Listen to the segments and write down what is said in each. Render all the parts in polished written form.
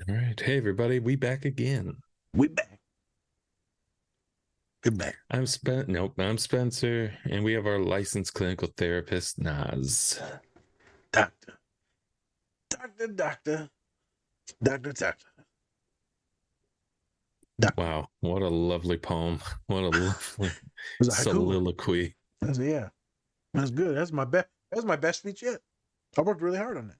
All right. Hey, everybody. We back again. We back. Good back. I'm Spencer, and we have our licensed clinical therapist, Naz. Doctor. Doctor, doctor. Doctor, doctor. Doctor. Wow. What a lovely poem. What a lovely It was a haiku one. soliloquy. I said, yeah. That's good. That's my best. That's my best speech yet. I worked really hard on that.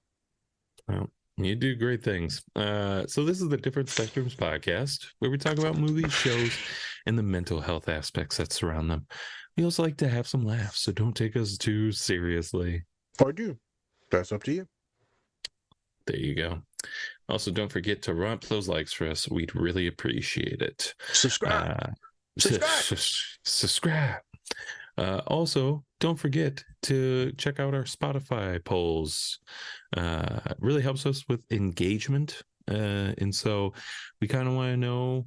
Well, you do great things. So this is the Different Spectrums podcast, where we talk about movies, shows, and the mental health aspects that surround them. We also like to have some laughs, so don't take us too seriously. Or do. That's up to you. There you go. Also, don't forget to run up those likes for us. We'd really appreciate it. Subscribe. Subscribe. Subscribe. Also, don't forget to check out our Spotify polls. It really helps us with engagement. And so we kind of want to know,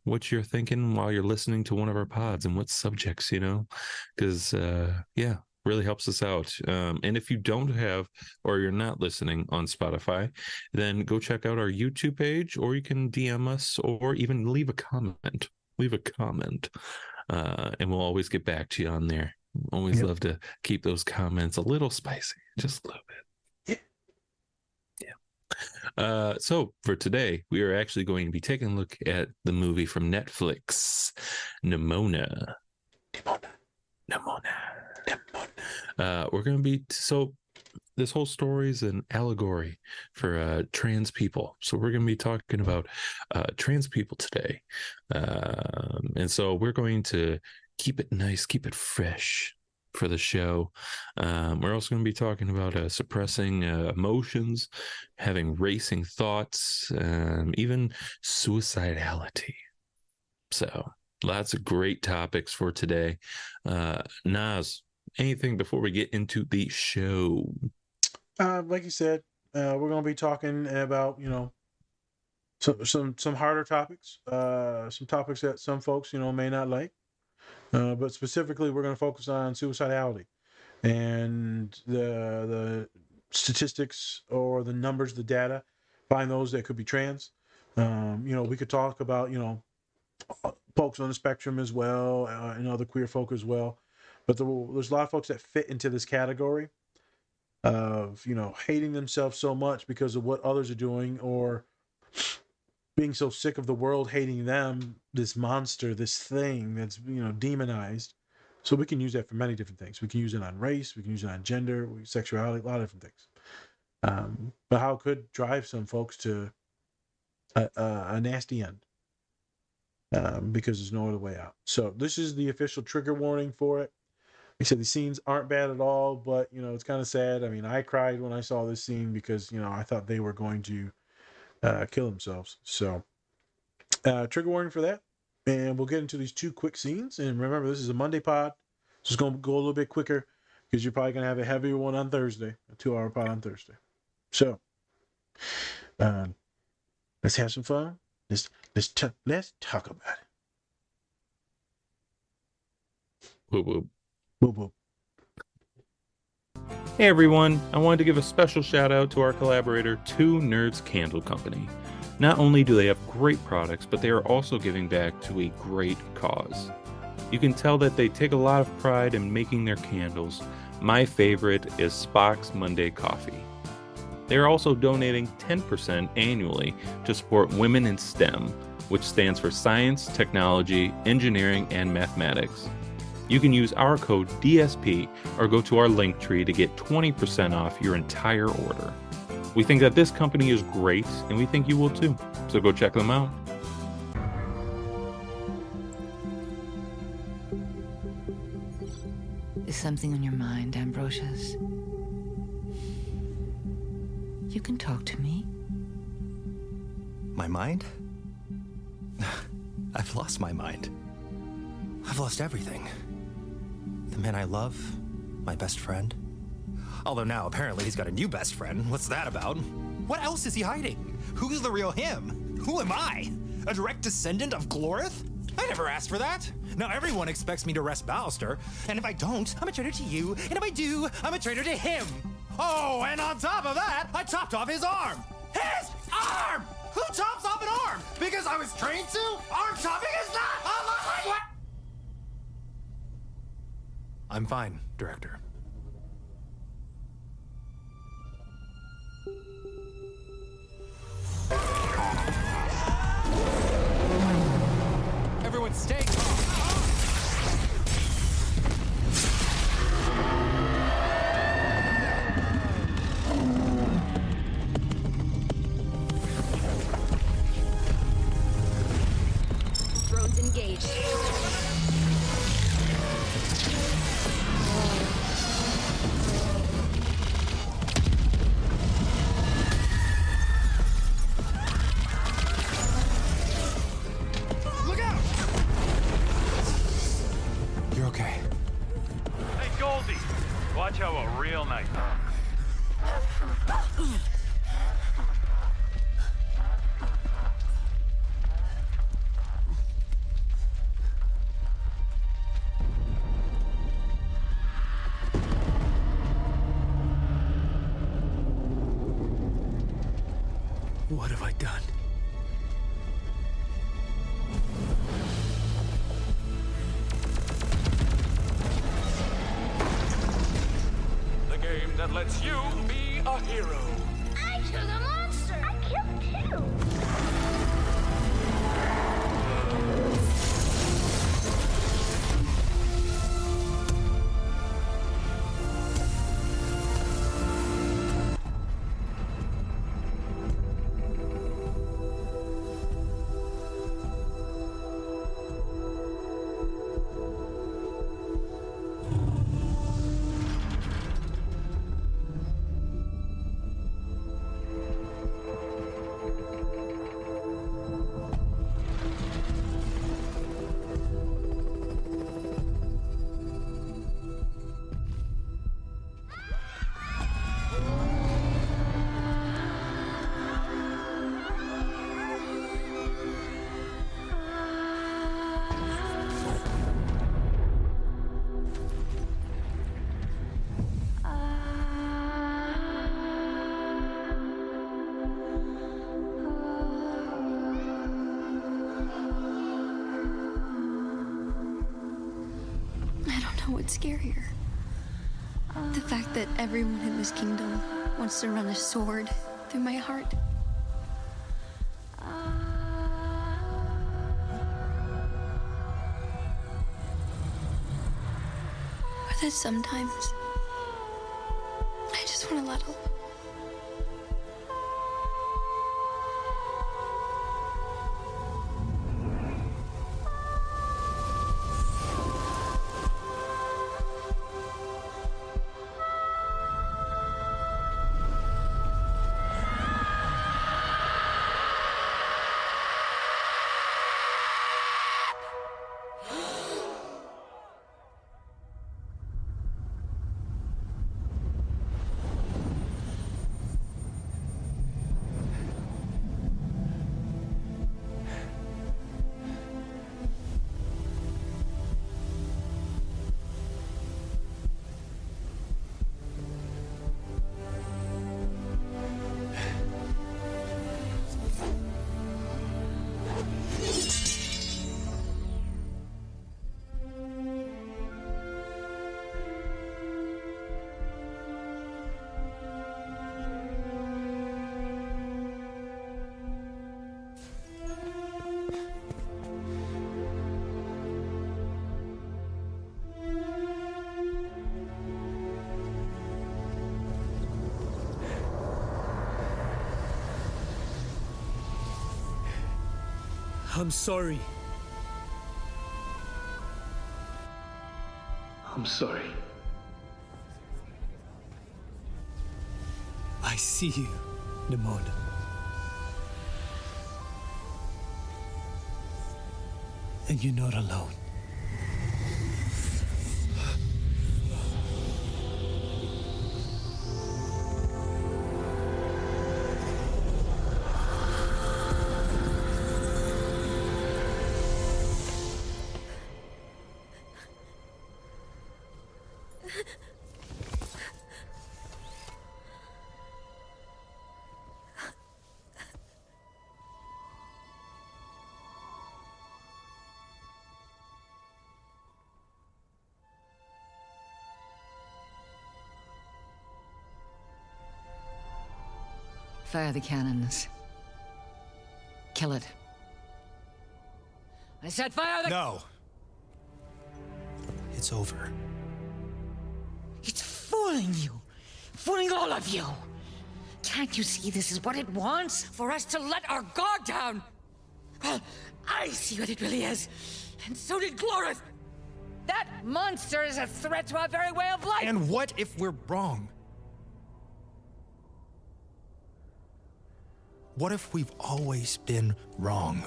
what you're thinking while you're listening to one of our pods and what subjects, because, yeah, really helps us out. And if you don't have, or you're not listening on Spotify, then go check out our YouTube page, or you can DM us, or even leave a comment. And we'll always get back to you on there. Always love to keep those comments a little spicy, just a little bit. Yeah. So for today, we are actually going to be taking a look at the movie from Netflix, Nimona. We're going to be this whole story is an allegory for trans people. So we're going to be talking about trans people today. And so we're going to keep it nice, keep it fresh for the show. We're also going to be talking about suppressing emotions, having racing thoughts, even suicidality. So lots of great topics for today. Naz, anything before we get into the show? Like you said, we're going to be talking about, some harder topics, some topics that some folks, may not like. But specifically, we're going to focus on suicidality and the statistics or the numbers, the data, find those that could be trans. We could talk about, folks on the spectrum as well, and other queer folk as well. But there's a lot of folks that fit into this category of, hating themselves so much because of what others are doing, or being so sick of the world hating them, this monster, this thing that's, demonized. So we can use that for many different things. We can use it on race, we can use it on gender, sexuality, a lot of different things. But how it could drive some folks to a nasty end, because there's no other way out. So this is the official trigger warning for it. Like I said, the scenes aren't bad at all, but, it's kind of sad. I mean, I cried when I saw this scene because, I thought they were going to kill themselves. So trigger warning for that. And we'll get into these two quick scenes. And remember, this is a Monday pod, so it's going to go a little bit quicker because you're probably going to have a heavier one on Thursday, a 2-hour pod on Thursday. So let's have some fun. Let's talk about it. Whoop, whoop. Whoop, whoop. Hey everyone, I wanted to give a special shout out to our collaborator, Two Nerds Candle Company. Not only do they have great products, but they are also giving back to a great cause. You can tell that they take a lot of pride in making their candles. My favorite is Spock's Monday Coffee. They are also donating 10% annually to support Women in STEM, which stands for Science, Technology, Engineering, and Mathematics. You can use our code DSP or go to our link tree to get 20% off your entire order. We think that this company is great, and we think you will too. So go check them out. Is something on your mind, Ambrosius? You can talk to me. My mind? I've lost my mind. I've lost everything. The man I love, my best friend. Although now, apparently, he's got a new best friend. What's that about? What else is he hiding? Who's the real him? Who am I? A direct descendant of Glorith? I never asked for that. Now everyone expects me to rest Ballister, and if I don't, I'm a traitor to you, and if I do, I'm a traitor to him. Oh, and on top of that, I chopped off his arm. His arm! Who chops off an arm? Because I was trained to? Arm chopping is not a language! I'm fine, Director. Everyone stay calm. Drones engaged. Look out! You're okay. Hey, Goldie, watch how a real knight. What have I done? The game that lets you be a hero. I killed a monster! I killed two! I don't know what's scarier. The fact that everyone in this kingdom wants to run a sword through my heart. Or that sometimes I just want to let up. I'm sorry. I'm sorry. I see you, Nimona. And you're not alone. Fire the cannons. Kill it. I said fire the... No. It's over. It's fooling you. Fooling all of you. Can't you see this is what it wants? For us to let our guard down? Well, I see what it really is. And so did Glorith. That monster is a threat to our very way of life. And what if we're wrong? What if we've always been wrong?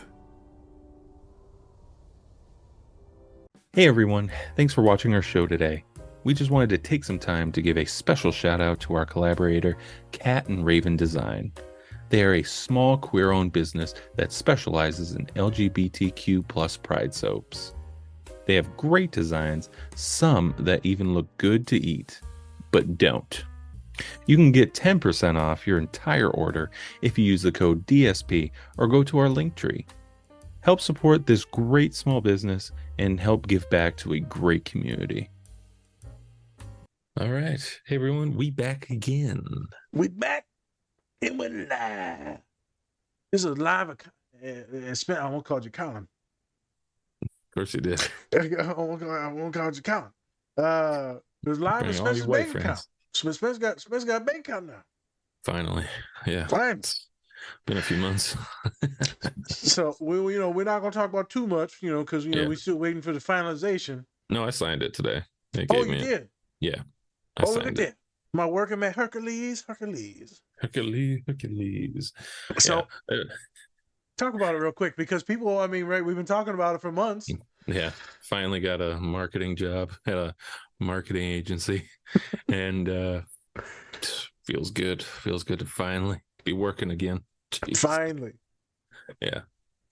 Hey everyone, thanks for watching our show today. We just wanted to take some time to give a special shout out to our collaborator, Cat and Raven Design. They are a small queer-owned business that specializes in LGBTQ plus pride soaps. They have great designs, some that even look good to eat, but don't. You can get 10% off your entire order if you use the code DSP or go to our link tree. Help support this great small business and help give back to a great community. All right. Hey, everyone. We back again. We back and we're live. This is a live. I won't call you Colin. Of course you did. I won't call you Colin. There's live Bring with all your Spencer's white bank account. friends. Spencer's got a bank account now. Finally. Yeah. Fine. It's been a few months. So we're not gonna talk about too much, because Yeah. we're still waiting for the finalization. No, I signed it today. They Oh, gave you me it. did? Yeah. I Oh, look at signed it. that. My working man Hercules. Hercules. So Yeah. talk about it real quick because people, right, we've been talking about it for months. Yeah. Finally got a marketing job at a marketing agency. And feels good. Feels good to finally be working again. Jeez. Finally. Yeah.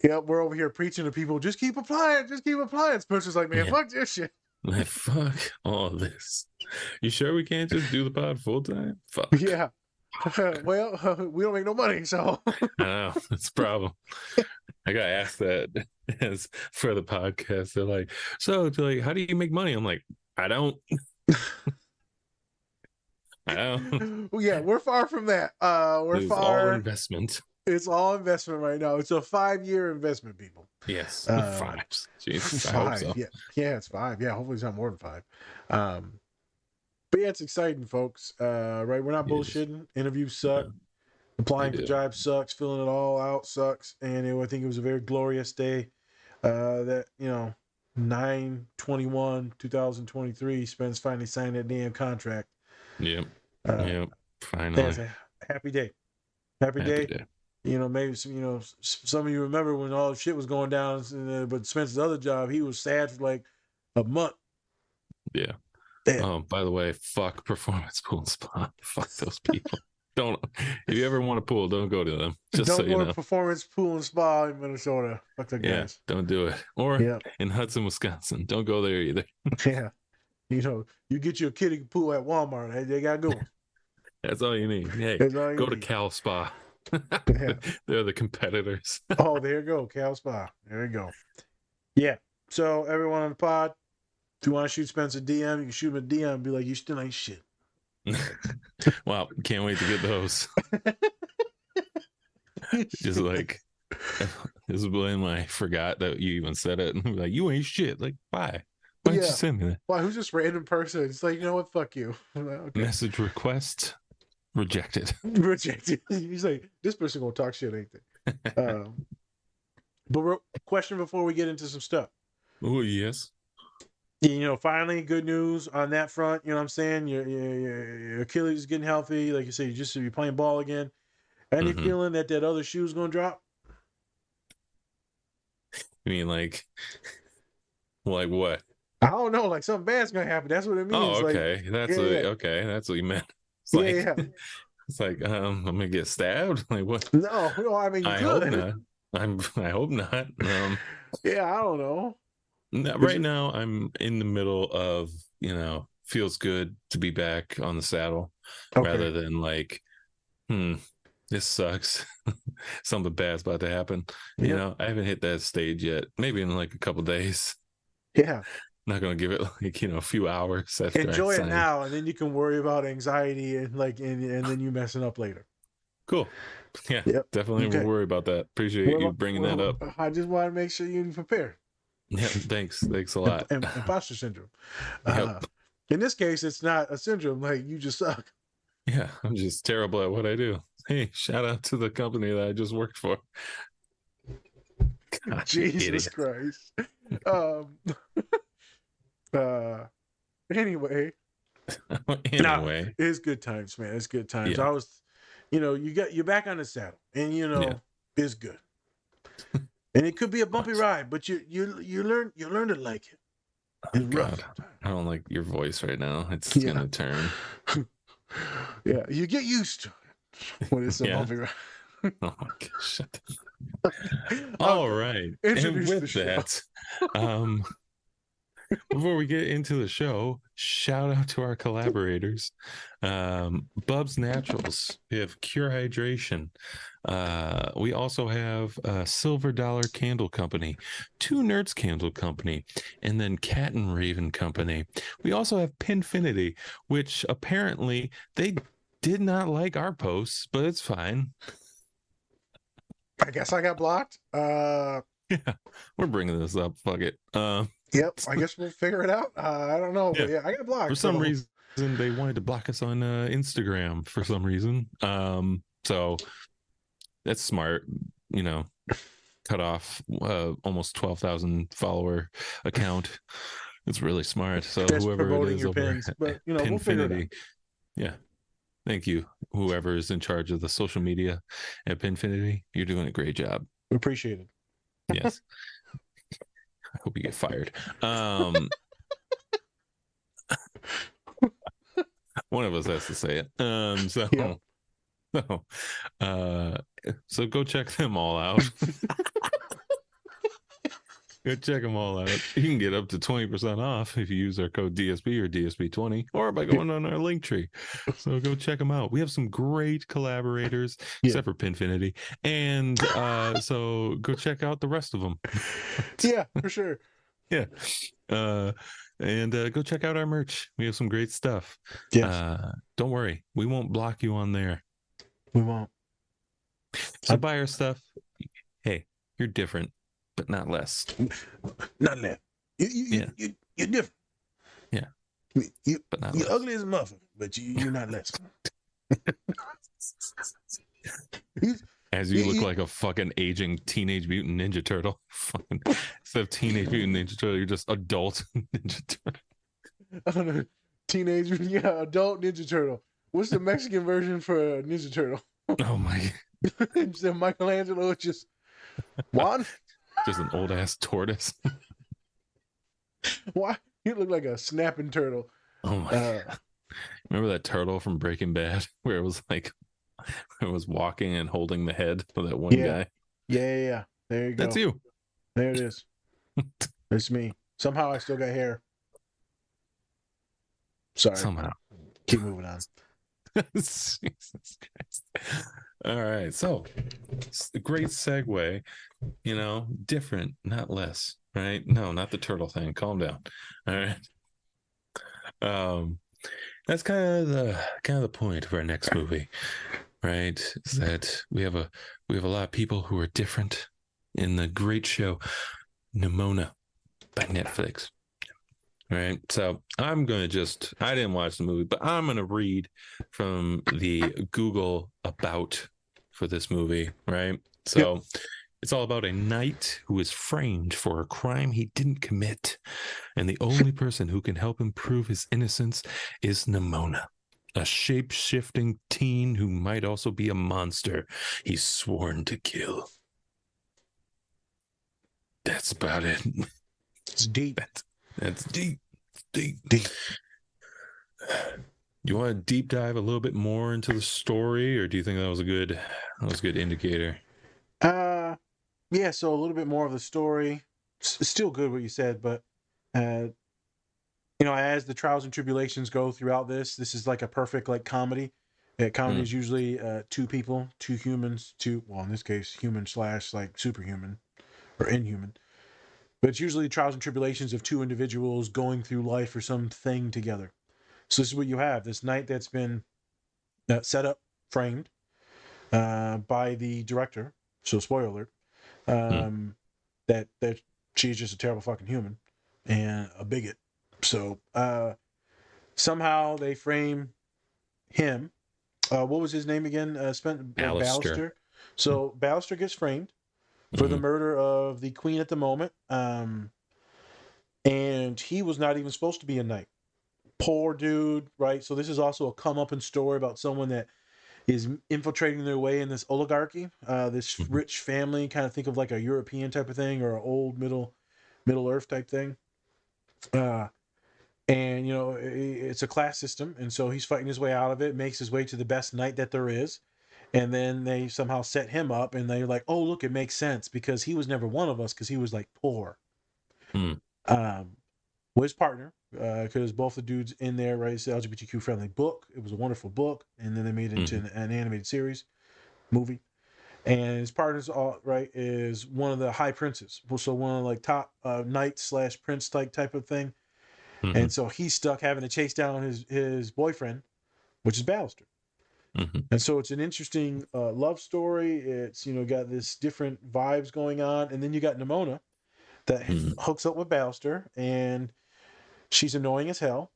Yep, we're over here preaching to people, just keep applying. Spencer's like, man, Yeah. fuck this shit. Like, fuck all this. You sure we can't just do the pod full time? Fuck. Yeah. Well, we don't make no money, so. I know. That's a problem. I got asked that as for the podcast. They're like, how do you make money? I'm like, I don't. I don't. Yeah, we're far from that. It's all investment. It's all investment right now. It's a 5-year investment, people. Yes. 5. Jesus, I 5. hope so. Yeah, it's 5. Yeah, hopefully it's not more than 5. But yeah, it's exciting, folks. Right, we're not It is. bullshitting. Interviews suck. No, Applying they for do. jobs sucks. Filling it all out sucks. And I think it was a very glorious day. That 9/21/2023, Spence finally signed that damn contract. Yep. Finally. Finally. That's a happy day. Happy day. Maybe some of you remember when all the shit was going down, but Spencer's other job, he was sad for like a month. Yeah. Damn. Oh, by the way, fuck Performance Pool and Spa. Fuck those people. Don't. If you ever want a pool, don't go to them. Just Don't so go you to know. Performance Pool and Spa in Minnesota. Fuck the Yeah, guys. don't do it. Or Yeah. in Hudson, Wisconsin. Don't go there either. Yeah. You get your kiddie pool at Walmart. They got good ones. That's all you need. Hey, That's all you go to need. Cal Spa. Yeah. They're the competitors. Oh, there you go. Cal Spa. There you go. Yeah. So everyone on the pod, if you want to shoot Spencer DM, you can shoot him a DM and be like, you still ain't shit. Wow, can't wait to get those. Just like, this is when I forgot that you even said it. And be like, you ain't shit. Like, why? Why didn't you send me that? Why? Who's this random person? It's like, you know what? Fuck you. I'm like, okay. Message request rejected. Rejected. He's like, this person gonna talk shit, ain't they? But question before we get into some stuff. Oh, yes. Finally, good news on that front. You know what I'm saying? Your Achilles is getting healthy. Like you said, you're playing ball again. Any feeling that other shoe's gonna drop? You mean like what? I don't know. Like something bad's gonna happen. That's what it means. Oh, okay. Like, That's what you meant. It's like, yeah. It's like, I'm gonna get stabbed. Like what? No, I mean, you I could. hope not. I hope not. Yeah, I don't know. Right now, I'm in the middle of, feels good to be back on the saddle, rather than like, this sucks. Something bad's about to happen. Yep. I haven't hit that stage yet. Maybe in like a couple days. Yeah. Not gonna give it like a few hours after Enjoy I it sign. now, and then you can worry about anxiety and then you messing up later. Cool. Yeah, Yep. definitely will Okay. worry about that. Appreciate you Well, bringing that up. I just want to make sure you prepare. Yeah, thanks a lot. Imposter syndrome. Yep. In this case, it's not a syndrome. Like, you just suck. Yeah, I'm just terrible at what I do. Hey, shout out to the company that I just worked for. God, Jesus idiot. Christ. Um. Uh. Anyway. Anyway, It's good times, man. It's good times. yeah, I was, you're back on the saddle, and yeah. it's good. And it could be a bumpy ride, but you learn to like it. Oh It's rough God, sometimes. I don't like your voice right now. It's Yeah. gonna turn. Yeah, you get used to it when it's a Yeah. bumpy ride. Oh my gosh. All Okay. right. Introduce And the with show. that, um, before we get into the show, shout out to our collaborators. Bub's Naturals. We have Cure Hydration. We also have Silver Dollar Candle Company, Two Nerds Candle Company, and then Cat and Raven Company. We also have Pinfinity, which apparently they did not like our posts, but it's fine. I guess I got blocked. Yeah, we're bringing this up. Fuck it. Yep. I guess we'll figure it out. I don't know, but Yeah. yeah, I got blocked. For some So reason, they wanted to block us on Instagram for some reason. So that's smart. You know, cut off almost 12,000 follower account. It's really smart. So that's whoever it promoting is your over pins, but at we'll figure it out. Pinfinity, yeah. Thank you, whoever is in charge of the social media at Pinfinity. You're doing a great job. Appreciate it. Yes. I hope you get fired. One of us has to say it. Yep. So, uh, so go check them all out. Go check them all out. You can get up to 20% off if you use our code DSP or DSP20 or by going on our link tree. So go check them out. We have some great collaborators, except for Pinfinity. And so go check out the rest of them. Yeah, for sure. Yeah. And go check out our merch. We have some great stuff. Yes. Don't worry. We won't block you on there. We won't. So buy our stuff. Hey, you're different, but not less. Not less. You're different. Yeah. But not you're less. Ugly as a muffin, but you're not less. As you look like a fucking aging Teenage Mutant Ninja Turtle. Fucking, instead of Teenage Mutant Ninja Turtle, you're just adult Ninja Turtle. I don't know. Adult Ninja Turtle. What's the Mexican version for a Ninja Turtle? Oh my. Instead of Michelangelo, it's just Juan. Just an old ass tortoise. Why? You look like a snapping turtle. Oh my God. Remember that turtle from Breaking Bad where it was like it was walking and holding the head of that one guy? Yeah. There you go. That's you. There it is. It's me. Somehow I still got hair. Sorry. Somehow. Keep moving on. Jesus Christ. All right. So it's a great segue, different, not less, right? No, not the turtle thing. Calm down. All right. That's kind of the point of our next movie, right? Is that we have a lot of people who are different in the great show Nimona by Netflix. Right. So I didn't watch the movie, but I'm going to read from the Google about for this movie. Right. So it's all about a knight who is framed for a crime he didn't commit. And the only person who can help him prove his innocence is Nimona, a shape-shifting teen who might also be a monster he's sworn to kill. That's about it. It's deep. That's deep. You want to deep dive a little bit more into the story, or do you think that was a good indicator? Yeah, so a little bit more of the story. It's still good what you said, but as the trials and tribulations go throughout this is like a perfect comedy. Comedy is usually two people, two humans, in this case human / superhuman or inhuman. But it's usually trials and tribulations of two individuals going through life or something together. So this is what you have. This knight that's been set up, framed. by the director. So spoiler alert, that she's just a terrible fucking human and a bigot. So somehow they frame him. What was his name again? Alistair. So Ballister gets framed for the murder of the queen at the moment. And he was not even supposed to be a knight. Poor dude, right? So this is also a comeuppance story about someone that is infiltrating their way in this oligarchy, this rich family. Kind of think of like a European type of thing or an old Middle Earth type thing. And it's a class system, and so he's fighting his way out of it. Makes his way to the best knight that there is, and then they somehow set him up, and they're like, "Oh, look, it makes sense because he was never one of us because he was like poor." With his partner, because both the dudes in there, right? It's the LGBTQ friendly book. It was a wonderful book, and then they made it into an animated series movie. And his partner's all right is one of the high princes, so one of the, like top knight / prince type of thing. And so he's stuck having to chase down his boyfriend, which is Ballister. And so it's an interesting love story. It's got this different vibes going on, and then you got Nimona that hooks up with Ballister, and she's annoying as hell,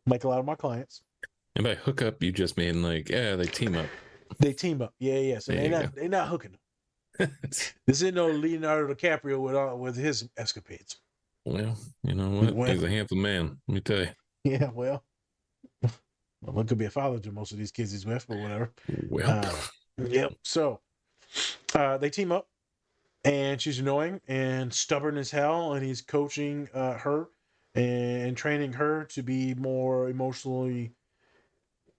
like a lot of my clients. And by hook up, you just mean like, yeah, they team up. They team up, yeah. So they're not hooking up. This isn't no Leonardo DiCaprio with his escapades. Well, you know what? He's a handsome man. Let me tell you. Yeah, well, it could be a father to most of these kids he's with, but whatever. Well, yep. So they team up, and she's annoying and stubborn as hell, and he's coaching her and training her to be more emotionally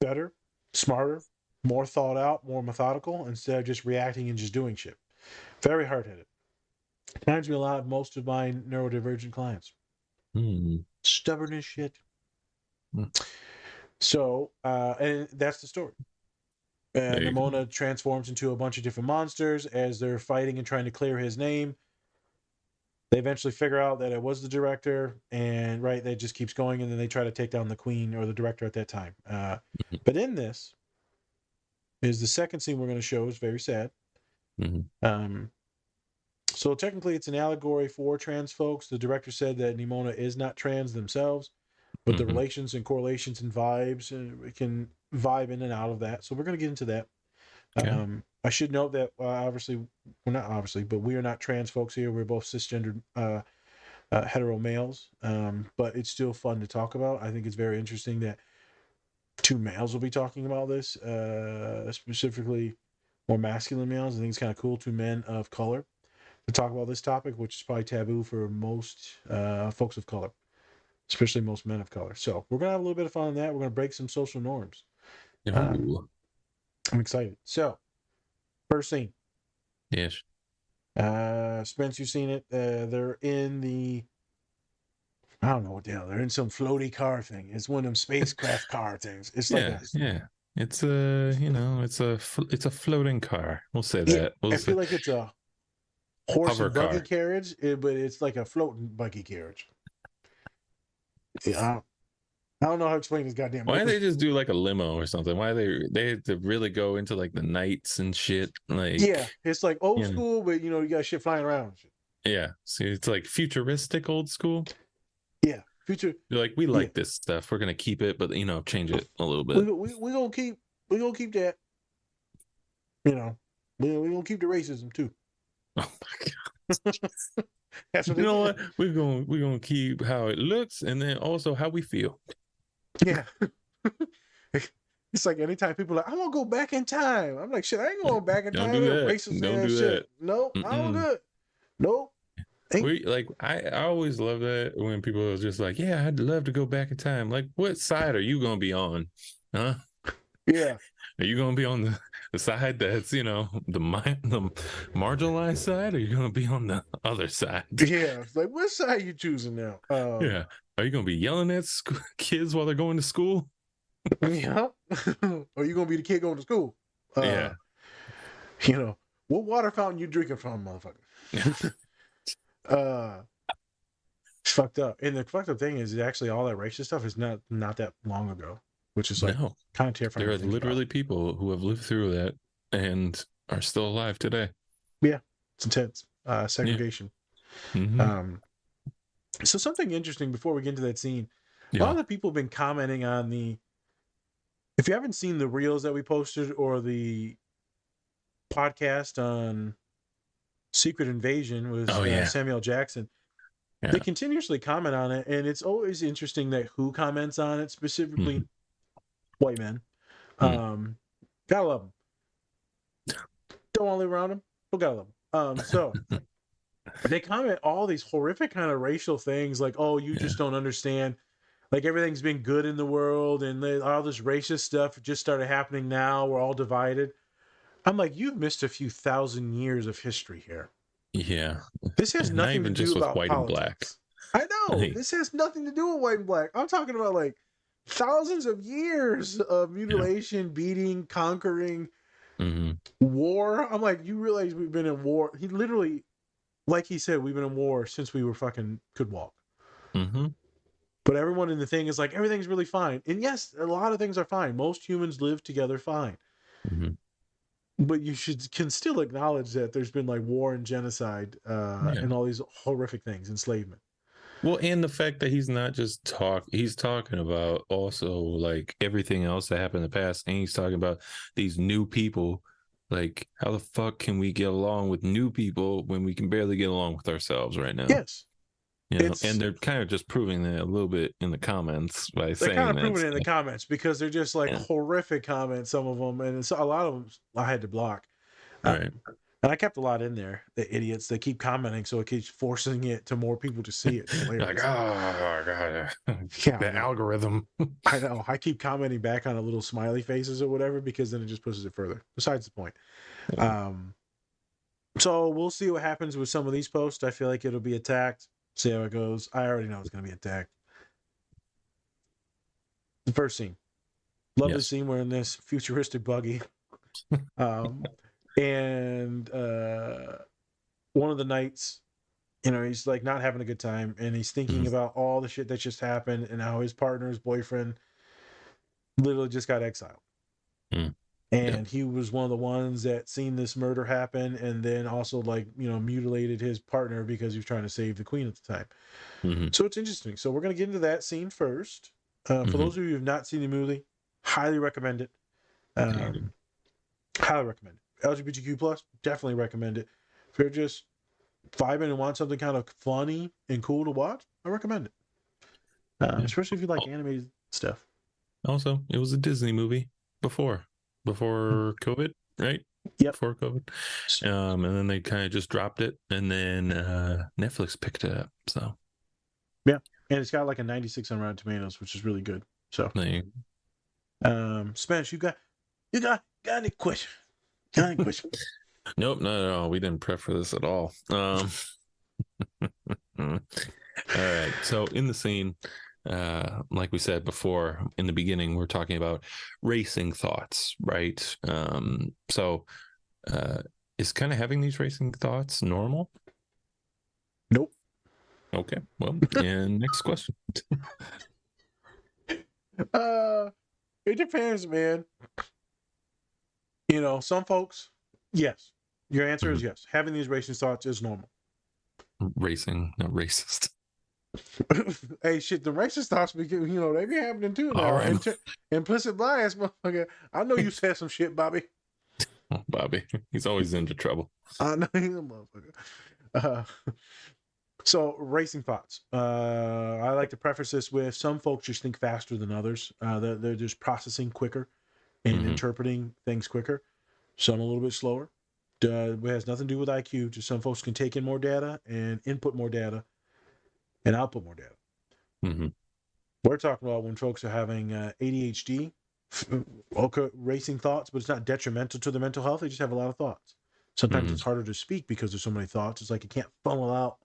better, smarter, more thought out, more methodical, instead of just reacting and just doing shit. Very hard-headed. Reminds me a lot of most of my neurodivergent clients. Stubborn as shit. So, and that's the story. Nimona transforms into a bunch of different monsters as they're fighting and trying to clear his name. They eventually figure out that it was the director, and that just keeps going, and then they try to take down the queen or the director at that time. But in this is the second scene we're going to show is very sad. So technically it's an allegory for trans folks. The director said that Nimona is not trans themselves, but the relations and correlations and vibes can vibe in and out of that. So we're going to get into that. Okay. I should note that but we are not trans folks here. We're both cisgendered hetero males, but it's still fun to talk about. I think it's very interesting that two males will be talking about this, specifically more masculine males. I think it's kind of cool. Two men of color to talk about this topic, which is probably taboo for most folks of color, especially most men of color. So we're going to have a little bit of fun on that. We're going to break some social norms. I'm excited. So, first scene. Yes. Spence, you've seen it. They're in the, I don't know what the hell. They're in some floaty car thing. It's one of them spacecraft car things. It's like It's it's a floating car. We'll say that. I feel like it's a horse and buggy carriage, but it's like a floating buggy carriage. Yeah, I don't know how to explain this goddamn. Why they just do like a limo or something? Why they have to really go into like the nights and shit? Like it's like old school, but you got shit flying around. And shit. Yeah, see, it's like futuristic old school. Yeah, future. You're like, we like this stuff. We're gonna keep it, but change it a little bit. We gonna keep that. We gonna keep the racism too. Oh my god. That's what what? We're gonna keep how it looks and then also how we feel. Yeah. It's like anytime people are like, I want to go back in time. I'm like, shit, I ain't going back in time. Do that. Racist Don't do shit. that. Nope, I'm good. Nope. I always love that when people are just like, yeah, I'd love to go back in time. Like, what side are you gonna be on? Huh? Yeah. Are you gonna be on the side that's the marginalized side, or are you gonna be on the other side? Yeah. It's like, what side are you choosing now? Yeah. Are you gonna be yelling at kids while they're going to school? Yeah. Or are you gonna be the kid going to school? Yeah. What water fountain you drinking from, motherfucker? It's fucked up. And the fucked up thing is actually all that racist stuff is not that long ago, which is like kind of terrifying. There are literally people who have lived through that. and are still alive today. Yeah, it's intense. Segregation. Mm-hmm. So something interesting before we get into that scene. A lot Yeah. of the people have been commenting on the. If you haven't seen the reels that we posted or the podcast on Secret Invasion with Oh yeah. Samuel Jackson, they Yeah. continuously comment on it, and it's always interesting that who comments on it, specifically Mm-hmm. white men. Gotta love them. Don't want to live around them, but gotta love them. So they comment all these horrific kind of racial things, like, "Oh, you Yeah. just don't understand. Like everything's been good in the world, and all this racist stuff just started happening now. We're all divided." I'm like, you've missed a few thousand years of history here. Yeah. This has And not nothing to even do just with about white and black. politics. I know Like, this has nothing to do with white and black. I'm talking about like thousands of years of yeah. mutilation, beating, conquering, Mm-hmm. war. I'm like, you realize we've been in war. He literally, like he said, we've been in war since we were fucking could walk. Mm-hmm. But everyone in the thing is like, everything's really fine. And yes, a lot of things are fine. Most humans live together fine. Mm-hmm. But you can still acknowledge that there's been like war and genocide Yeah. and all these horrific things, enslavement. Well, and the fact that he's not just he's talking about also like everything else that happened in the past, and he's talking about these new people. Like, how the fuck can we get along with new people when we can barely get along with ourselves right now? Yes, You know, and it's they're kind of just proving that a little bit in the comments by they're kind saying of that. proving it in the comments because they're just like Yeah. horrific comments. Some of them, and it's, a lot of them I had to block. Right. And I kept a lot in there. The idiots, they keep commenting, so it keeps forcing it to more people to see it. It's You're like, hilarious. oh god, Yeah, the algorithm. I know. I keep commenting back on the little smiley faces or whatever because then it just pushes it further. Besides the point. So we'll see what happens with some of these posts. I feel like it'll be attacked. See how it goes. I already know it's going to be attacked. The first scene. Love the Yes. scene where in this futuristic buggy. And one of the knights, he's like not having a good time, and he's thinking about all the shit that just happened and how his partner's boyfriend literally just got exiled. Mm. And he was one of the ones that seen this murder happen, and then also mutilated his partner because he was trying to save the queen at the time. Mm-hmm. So it's interesting. So we're going to get into that scene first. For those of you who have not seen the movie, highly recommend it. Highly recommend it. LGBTQ plus, definitely recommend it. If you're just vibing and want something kind of funny and cool to watch, I recommend it. Especially if you like animated stuff. Also, it was a Disney movie before COVID, right? Yep. Before COVID. And then they kind of just dropped it, and then Netflix picked it up. So yeah, and it's got like a 96 on Rotten Tomatoes, which is really good. So Spanish, you got any question? Got any question? Nope, no, we didn't prep for this at all. All right, so in the scene, like we said before in the beginning, we're talking about racing thoughts, right? So is kind of having these racing thoughts normal? Nope. Okay, well, and next question. It depends, man. Some folks, yes. Your answer is yes. Having these racist thoughts is normal. Racing, not racist. Hey, shit, the racist thoughts, they be happening too now. Right. Implicit bias, motherfucker. I know you said some shit, Bobby. Oh, Bobby, he's always into trouble. I know he's a motherfucker. So, racing thoughts. I like to preface this with some folks just think faster than others. They're just processing quicker and interpreting things quicker. Some a little bit slower. It has nothing to do with IQ. Just some folks can take in more data and input more data and output more data. We're talking about when folks are having ADHD, racing thoughts, but it's not detrimental to their mental health. They just have a lot of thoughts. Sometimes it's harder to speak because there's so many thoughts. It's like you can't funnel out.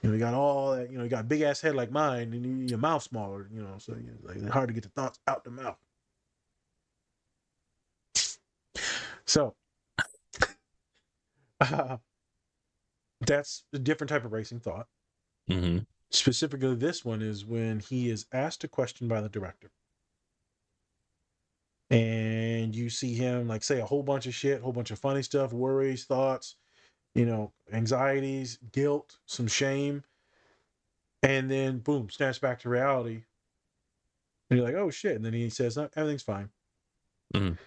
You got all that. You got a big ass head like mine, and your mouth smaller. So it's hard to get the thoughts out the mouth. So that's a different type of racing thought. Specifically, this one is when he is asked a question by the director. And you see him like say a whole bunch of shit, a whole bunch of funny stuff, worries, thoughts, anxieties, guilt, some shame, and then boom, snaps back to reality. And you're like, oh shit. And then he says, no, everything's fine. Mhm.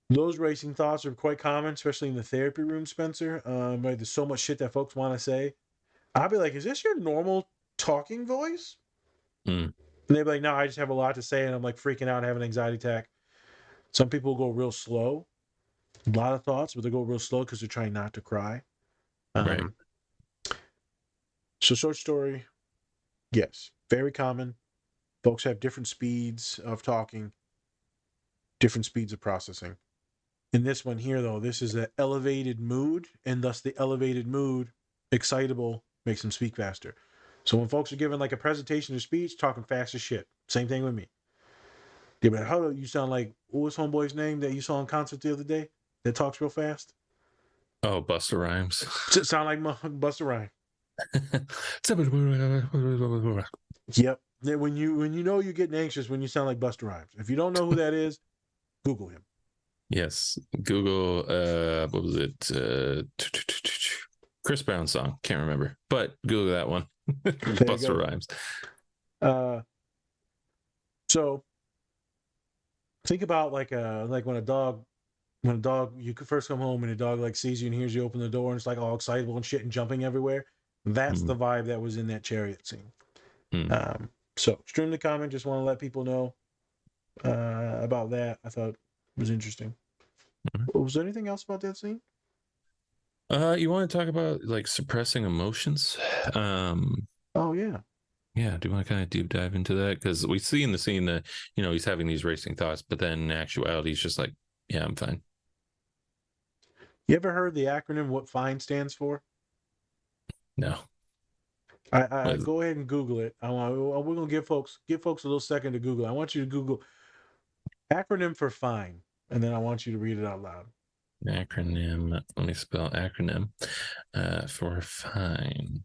Those racing thoughts are quite common, especially in the therapy room, Spencer. Like there's so much shit that folks want to say. I'll be like, is this your normal talking voice? Mm. And they'd be like, no, I just have a lot to say and I'm like freaking out and having an anxiety attack. Some people go real slow. A lot of thoughts, but they go real slow because they're trying not to cry. Right. So short story, yes, very common. Folks have different speeds of talking, different speeds of processing. In this one here, though, this is an elevated mood, and thus the elevated mood, excitable, makes them speak faster. So when folks are giving like a presentation or speech, talking fast as shit. Same thing with me. Yeah, but how do you sound like, what was homeboy's name that you saw in concert the other day that talks real fast? Oh, Busta Rhymes. Sound like Busta Rhymes. Yep. When you know you're getting anxious when you sound like Busta Rhymes. If you don't know who that is, Google him. Yes. Google, what was it? Chris Brown song. Can't remember, but Google that one. Busta Rhymes. So think about like when a dog you could first come home and a dog like sees you and hears you open the door and it's like all excitable and shit and jumping everywhere. That's the vibe that was in that chariot scene. So extremely common. Just want to let people know about that. I thought it was interesting. Was there anything else about that scene? You want to talk about like suppressing emotions? Oh yeah. Yeah, do you want to kind of deep dive into that? Because we see in the scene that, he's having these racing thoughts, but then in actuality, he's just like, yeah, I'm fine. You ever heard the acronym what FINE stands for? No. I go ahead and Google it. We're gonna give folks a little second to Google. I want you to Google acronym for FINE, and then I want you to read it out loud. Acronym. Let me spell acronym for fine.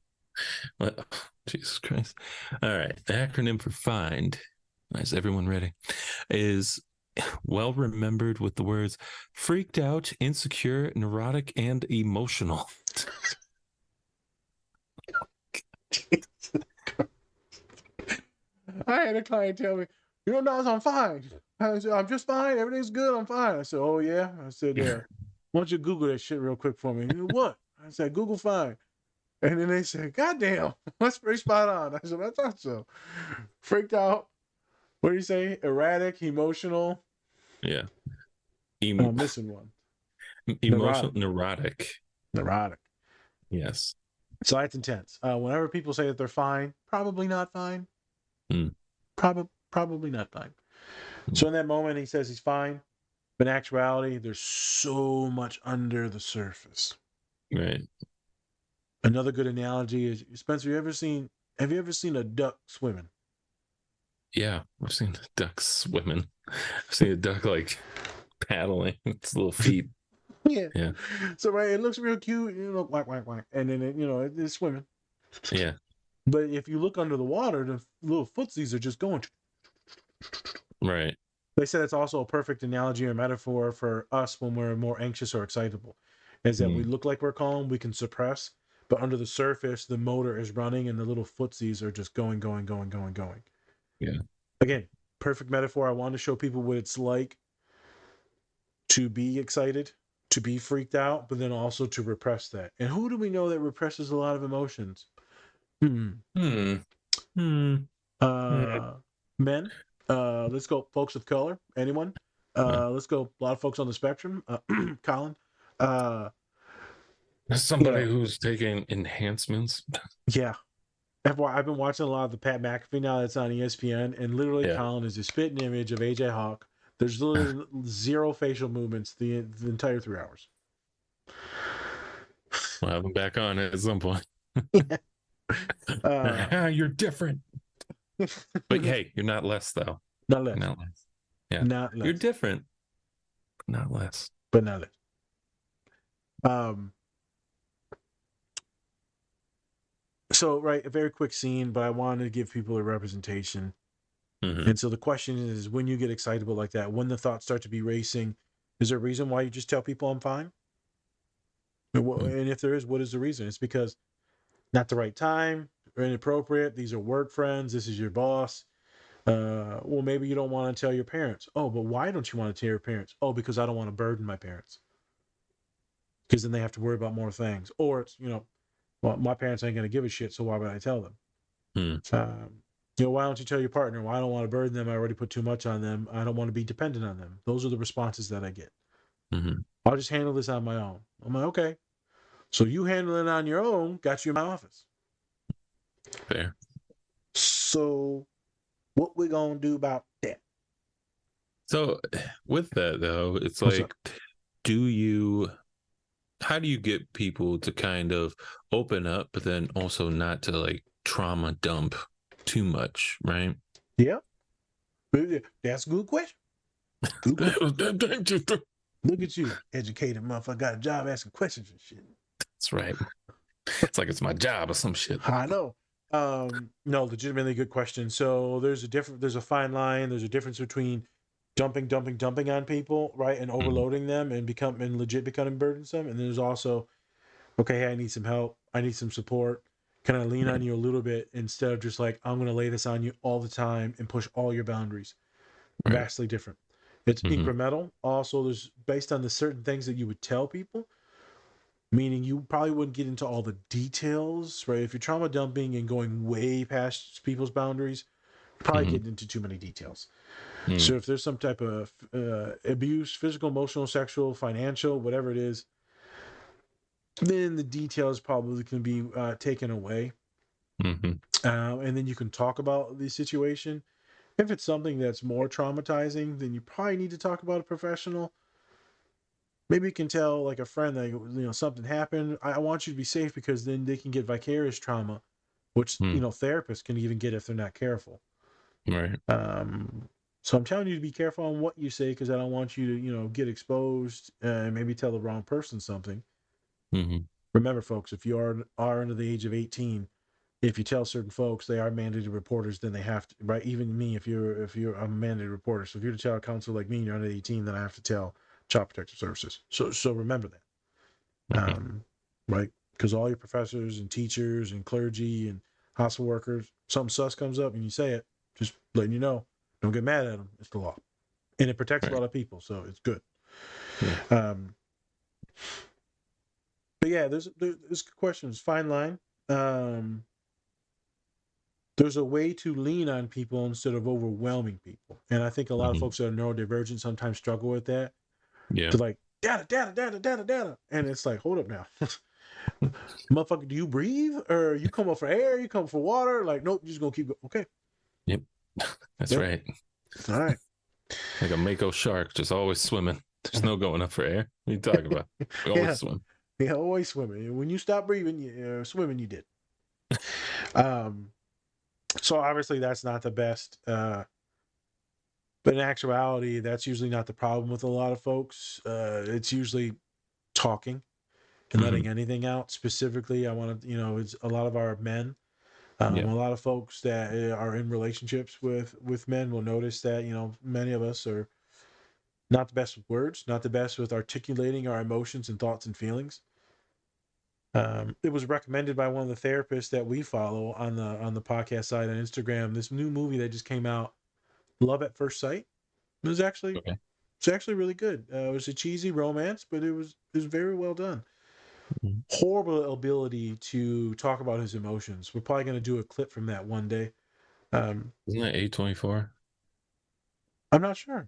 What? Jesus Christ. All right. The acronym for find. Is everyone ready? Is well remembered with the words freaked out, insecure, neurotic, and emotional. I had a client tell me, no, I'm fine. I said, I'm just fine. Everything's good. I'm fine. I said, oh, yeah? I said, why don't you Google that shit real quick for me? What? I said, Google fine. And then they said, God damn, that's pretty spot on. I said, I thought so. Freaked out. What do you say? Erratic, emotional. Yeah. I'm missing one. Emotional, neurotic. Neurotic. Yes. So that's intense. Whenever people say that they're fine, probably not fine. Probably not fine. So in that moment, he says he's fine. But in actuality, there's so much under the surface. Right. Another good analogy is, Spencer, have you ever seen a duck swimming? Yeah, I've seen ducks swimming. I've seen a duck like paddling its little feet. Yeah. So right, it looks real cute, whack, whack, whack, and then it's swimming. Yeah. But if you look under the water, the little footsies are just going. Right. They said it's also a perfect analogy or metaphor for us when we're more anxious or excitable, is that we look like we're calm, we can suppress, but under the surface, the motor is running and the little footsies are just going. Yeah. Again, perfect metaphor. I want to show people what it's like to be excited, to be freaked out, but then also to repress that. And who do we know that represses a lot of emotions? Men. Let's go, folks of color. Anyone? Let's go. A lot of folks on the spectrum. Colin. Somebody who's taking enhancements. Yeah. I've been watching a lot of the Pat McAfee now that's on ESPN, and literally Colin is a spitting image of AJ Hawk. There's literally zero facial movements the entire 3 hours. We'll have him back on at some point. You're different. But hey, you're not less, though. Not less. Not less. Yeah. Not less. You're different, but not less. But not less. So, right, a very quick scene, but I wanted to give people a representation. And so the question is, when you get excitable like that, when the thoughts start to be racing, Is there a reason why you just tell people I'm fine? And if there is, what is the reason? It's because not the right time or inappropriate. These are work friends. This is your boss. Well, maybe you don't want to tell your parents. Oh, but why don't you want to tell your parents? Oh, because I don't want to burden my parents. Because then they have to worry about more things. Or it's, well, my parents ain't going to give a shit, so why would I tell them? Why don't you tell your partner? Well, I don't want to burden them. I already put too much on them. I don't want to be dependent on them. Those are the responses that I get. I'll just handle this on my own. I'm like, okay. So you handle it on your own, got you in my office. Fair. So what we going to do about that? So with that though, it's What's like, how do you get people to kind of open up, but then also not to like trauma dump too much, right? Yeah. That's a good question. Good question. Look at you, educated motherfucker. Got a job asking questions and shit. That's right. It's like it's my job or some shit. I know. No, legitimately good question. So there's a fine line. There's a difference between dumping on people, right, and overloading them and legit becoming burdensome. And there's also, okay, hey, I need some help. I need some support. Can I lean on you a little bit instead of just like I'm going to lay this on you all the time and push all your boundaries? Right. Vastly different. It's incremental. Also, there's based on the certain things that you would tell people. Meaning you probably wouldn't get into all the details, right? If you're trauma dumping and going way past people's boundaries, you're probably getting into too many details. So if there's some type of abuse, physical, emotional, sexual, financial, whatever it is, then the details probably can be taken away. And then you can talk about the situation. If it's something that's more traumatizing, then you probably need to talk about a professional. Maybe you can tell like a friend that something happened. I want you to be safe because then they can get vicarious trauma, which therapists can even get if they're not careful. Right. So I'm telling you to be careful on what you say because I don't want you to get exposed and maybe tell the wrong person something. Remember, folks, if you are under the age of 18, if you tell certain folks they are mandated reporters, then they have to. Right? Even me, if you're a mandated reporter, so if you're to tell a counselor like me and you're under 18, then I have to tell Child Protective Services. So remember that, right? Because all your professors and teachers and clergy and hospital workers, something sus comes up and you say it, just letting you know, don't get mad at them. It's the law, and it protects a lot of people, so it's good. Yeah. But yeah, there's questions. Fine line. There's a way to lean on people instead of overwhelming people, and I think a lot of folks that are neurodivergent sometimes struggle with that. Yeah. To like data, and it's like, hold up now, motherfucker, do you breathe or you come up for air? You come for water? Like, nope, you're just gonna keep going. Okay. Yep. That's right. All right. Like a Mako shark, just always swimming. There's no going up for air. What are you talking about? We always swim. Yeah, always swimming. When you stop breathing, swimming, you did. So obviously that's not the best. But in actuality, that's usually not the problem with a lot of folks. It's usually talking and letting anything out. Specifically, I want to, it's a lot of our men. A lot of folks that are in relationships with men will notice that, many of us are not the best with words, not the best with articulating our emotions and thoughts and feelings. It was recommended by one of the therapists that we follow on the podcast side on Instagram. This new movie that just came out, Love at First Sight. It's actually really good. It was a cheesy romance, but it was very well done. Horrible ability to talk about his emotions. We're probably going to do a clip from that one day. Isn't that A24? I'm not sure.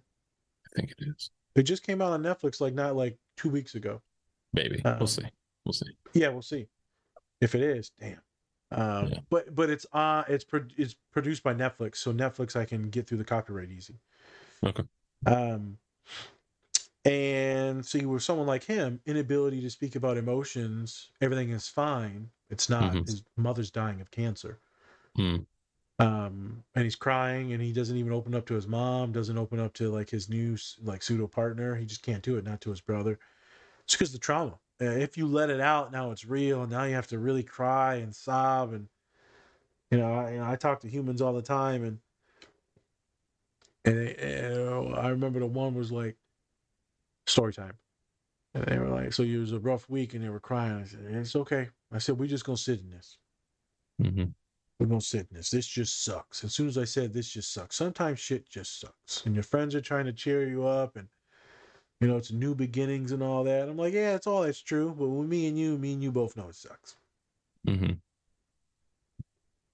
I think it is. It just came out on Netflix not 2 weeks ago. Maybe. We'll see. Yeah, we'll see. If it is, damn. But it's produced by Netflix, so Netflix I can get through the copyright easy. Okay. And see, with someone like him, inability to speak about emotions, everything is fine. It's not. His mother's dying of cancer. And he's crying, and he doesn't even open up to his mom. Doesn't open up to like his new pseudo partner. He just can't do it. Not to his brother. It's because of the trauma. If you let it out, now it's real. Now you have to really cry and sob. And I talk to humans all the time, and I remember the one was like, Story time. And they were like, so it was a rough week and they were crying. I said, it's okay. I said, we're just going to sit in this. Mm-hmm. We're going to sit in this. This just sucks. As soon as I said this just sucks, sometimes shit just sucks. And your friends are trying to cheer you up and, it's new beginnings and all that. I'm like, yeah, it's all that's true. But with me and you both know it sucks. Mm-hmm.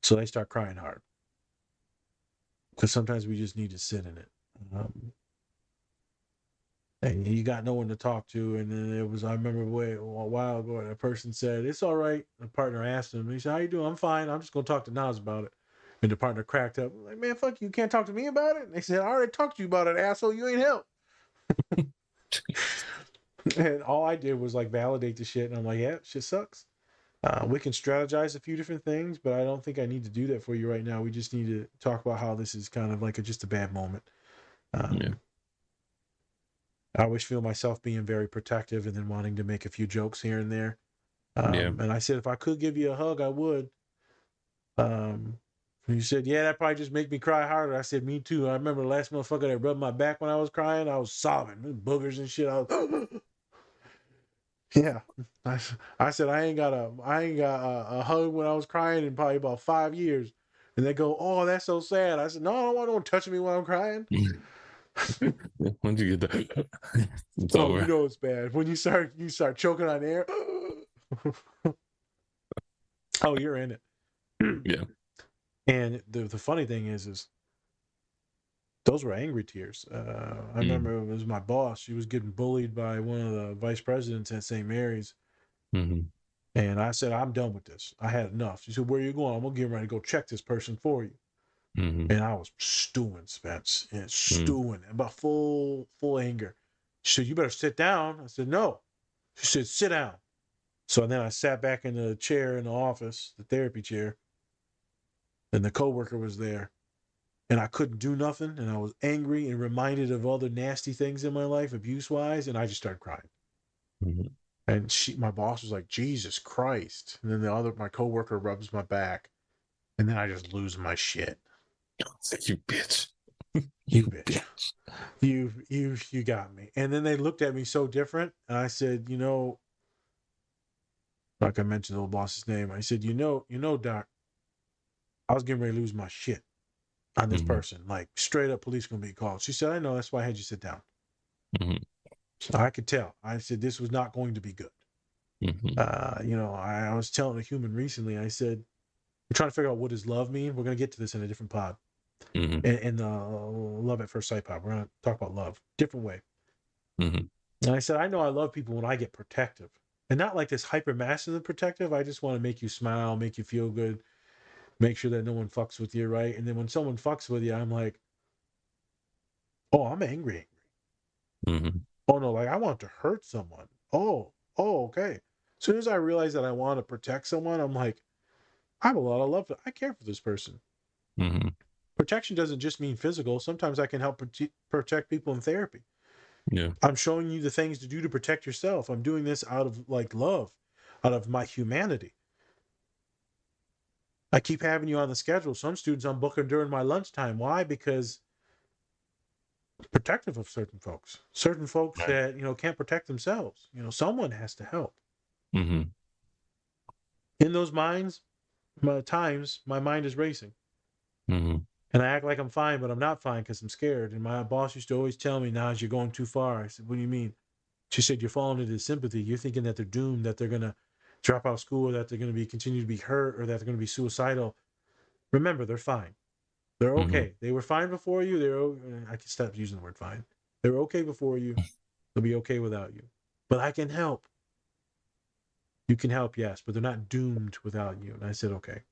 So they start crying hard. Because sometimes we just need to sit in it. And you got no one to talk to. And then I remember a while ago, a person said, it's all right. The partner asked him, he said, how you doing? I'm fine. I'm just going to talk to Nas about it. And the partner cracked up. I'm like, man, fuck you. Can't talk to me about it? And they said, I already talked to you about it, asshole. You ain't help. And all I did was like validate the shit. And I'm like, yeah, shit sucks. We can strategize a few different things, but I don't think I need to do that for you right now. We just need to talk about how this is kind of like just a bad moment. Yeah. I always feel myself being very protective and then wanting to make a few jokes here and there. Yeah. And I said, if I could give you a hug, I would. And you said, yeah, that probably just make me cry harder. I said, me too. I remember the last motherfucker that rubbed my back when I was crying. I was sobbing, boogers and shit. I was, yeah. I said, I ain't got a hug when I was crying in probably about 5 years. And they go, oh, that's so sad. I said, no, I don't want no one touching me when I'm crying. Once you get that, it's Oh, over. you know it's bad when you start choking on air. Oh, you're in it. Yeah. And the funny thing is those were angry tears. I remember it was my boss. She was getting bullied by one of the vice presidents at St. Mary's. Mm-hmm. And I said, I'm done with this. I had enough. She said, where are you going? I'm going to get ready to go check this person for you. Mm-hmm. And I was stewing, Spence. And stewing. About full anger. She said, you better sit down. I said, no. She said, sit down. So then I sat back in the chair in the office, the therapy chair. And the coworker was there. And I couldn't do nothing. And I was angry and reminded of other nasty things in my life, abuse-wise. And I just started crying. Mm-hmm. And my boss was like, Jesus Christ. And then my coworker rubs my back. And then I just lose my shit. You bitch. You bitch. You got me. And then they looked at me so different. And I said, like I mentioned the old boss's name. I said, Doc, I was getting ready to lose my shit on this person. Like straight up police gonna be called. She said, I know, that's why I had you sit down. Mm-hmm. So I could tell. I said this was not going to be good. Mm-hmm. I was telling a human recently, I said, we're trying to figure out what does love mean. We're gonna get to this in a different pod. Mm-hmm. In the Love at First Sight pod. We're gonna talk about love. Different way. Mm-hmm. And I said, I know I love people when I get protective. And not like this hyper masculine protective. I just want to make you smile, make you feel good, make sure that no one fucks with you, right? And then when someone fucks with you, I'm like, oh, I'm angry. Mm-hmm. Oh no, like I want to hurt someone. Oh, okay. As soon as I realize that I want to protect someone, I'm like, I have a lot of love. I care for this person. Mm-hmm. Protection doesn't just mean physical. Sometimes I can help protect people in therapy. Yeah. I'm showing you the things to do to protect yourself. I'm doing this out of like love, out of my humanity. I keep having you on the schedule. Some students I'm booking during my lunchtime. Why? Because protective of certain folks Right. that can't protect themselves. Someone has to help. Mm-hmm. In those times my mind is racing. Mm-hmm. And I act like I'm fine, but I'm not fine because I'm scared. And my boss used to always tell me, "Nas, you're going too far." I said, "What do you mean?" She said, "You're falling into sympathy. You're thinking that they're doomed, that they're gonna drop out of school, or that they're gonna continue to be hurt, or that they're gonna be suicidal. Remember, they're fine. They're okay. They were fine before you. I can stop using the word fine. They were okay before you. They'll be okay without you. But I can help. You can help, yes, but they're not doomed without you." And I said, okay.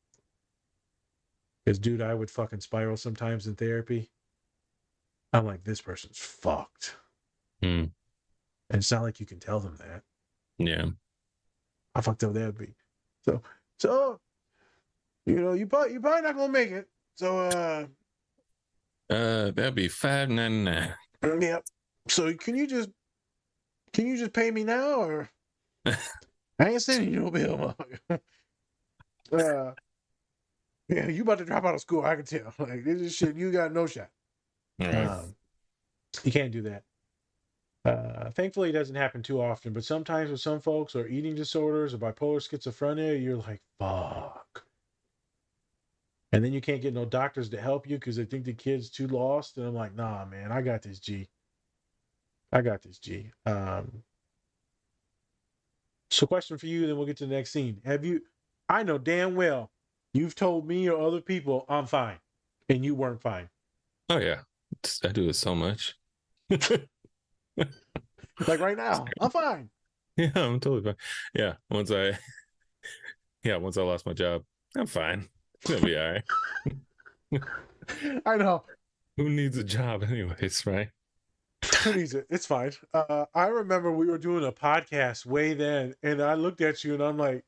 Because, dude, I would fucking spiral sometimes in therapy. I'm like, this person's fucked. Mm. And it's not like you can tell them that. Yeah. How fucked up that would be. So you probably not gonna make it. So That'd be $5.99. yep. So can you just pay me now, or I ain't sending you no bill. Yeah, you about to drop out of school. I can tell. Like this is shit. You got no shot. All right. You can't do that. Thankfully, it doesn't happen too often, but sometimes with some folks or eating disorders or bipolar schizophrenia, you're like, fuck. And then you can't get no doctors to help you because they think the kid's too lost. And I'm like, nah, man, I got this, G. I got this, G. So, question for you, then we'll get to the next scene. I know damn well you've told me or other people I'm fine, and you weren't fine. Oh yeah, I do it so much. Like right now, I'm fine. Yeah, I'm totally fine. Yeah, once I lost my job, I'm fine. It'll be all right. I know. Who needs a job anyways, right? Who needs it? It's fine. I remember we were doing a podcast way then, and I looked at you and I'm like,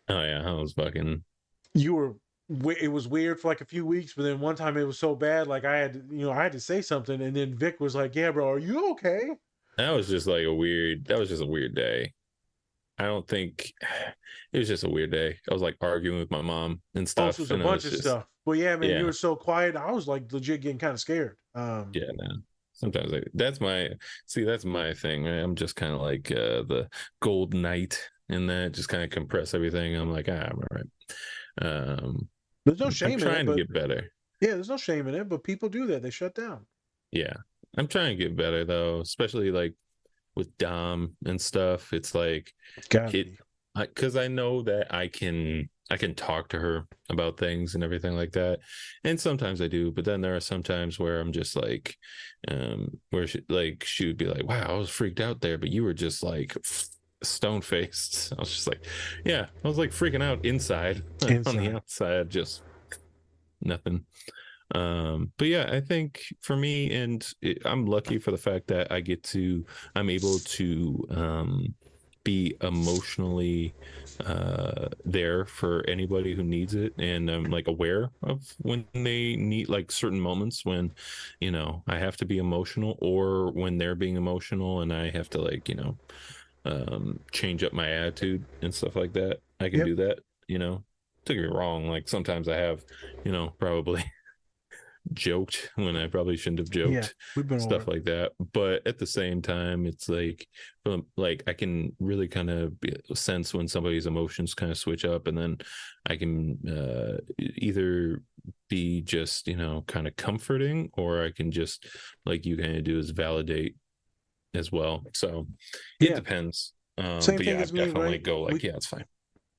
Oh yeah, I was fucking. you were. It was weird for like a few weeks, but then one time it was so bad, like I had to say something, and then Vic was like, "Yeah, bro, are you okay?" That was just like a weird. That was just a weird day. I don't think it was just a weird day. I was like arguing with my mom and Oh, this stuff, was a and it bunch was of just stuff. Well, yeah, man, you yeah, were so quiet. I was like legit getting kind of scared. yeah, man. Sometimes that's my thing. Right? I'm just kind of like the gold knight in that, just kind of compress everything. I'm like, I'm all right. There's no I'm shame in it, trying to but get better. yeah, there's no shame in it. But people do that; they shut down. Yeah, I'm trying to get better though, especially like with Dom and stuff. It's like Gotta it be. because I know that I can talk to her about things and everything like that, and sometimes I do, but then there are some times where I'm just like where she would be like, wow, I was freaked out there, but you were just like stone faced. I was just like, yeah, I was like freaking out inside. On the Inside. outside just nothing. But yeah, I think for me, I'm lucky for the fact that I'm able to be emotionally there for anybody who needs it, and I'm like aware of when they need like certain moments when I have to be emotional, or when they're being emotional and I have to like change up my attitude and stuff like that. I can Yep. do that. Don't get me wrong, like sometimes I have probably joked when I probably shouldn't have Yeah, joked, we've been over stuff it. like that. But at the same time, it's like I can really kind of sense when somebody's emotions kind of switch up, and then I can either be just kind of comforting, or I can just like you kind of do is validate as well. So it Yeah, depends. same But thing yeah, I as me, definitely right? go like, yeah, it's fine.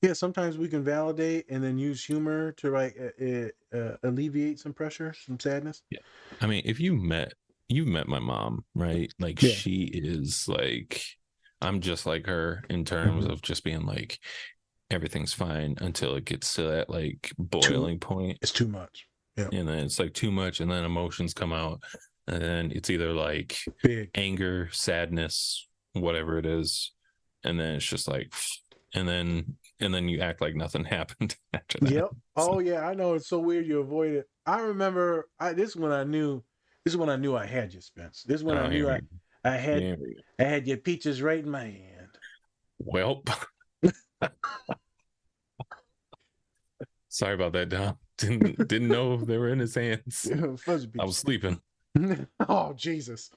Yeah, sometimes we can validate and then use humor to alleviate some pressure, some sadness. Yeah. I mean, if you've met my mom, right? Like Yeah. she is like I'm just like her in terms Mhm. of just being like everything's fine until it gets to that like Too, boiling point. it's too much. Yeah, And then it's like too much, and then emotions come out, and then it's either like big. anger, sadness, whatever it is, and then it's just like and then you act like nothing happened after that. Yep. Oh yeah, I know it's so weird you avoid it. I remember this is when I knew I had you, Spence. This is when I Oh, knew here I we go. I had Here we go. I had your peaches right in my hand. Well, sorry about that, Dom. Didn't know they were in his hands. Fuzzy I was peaches. sleeping. Oh Jesus.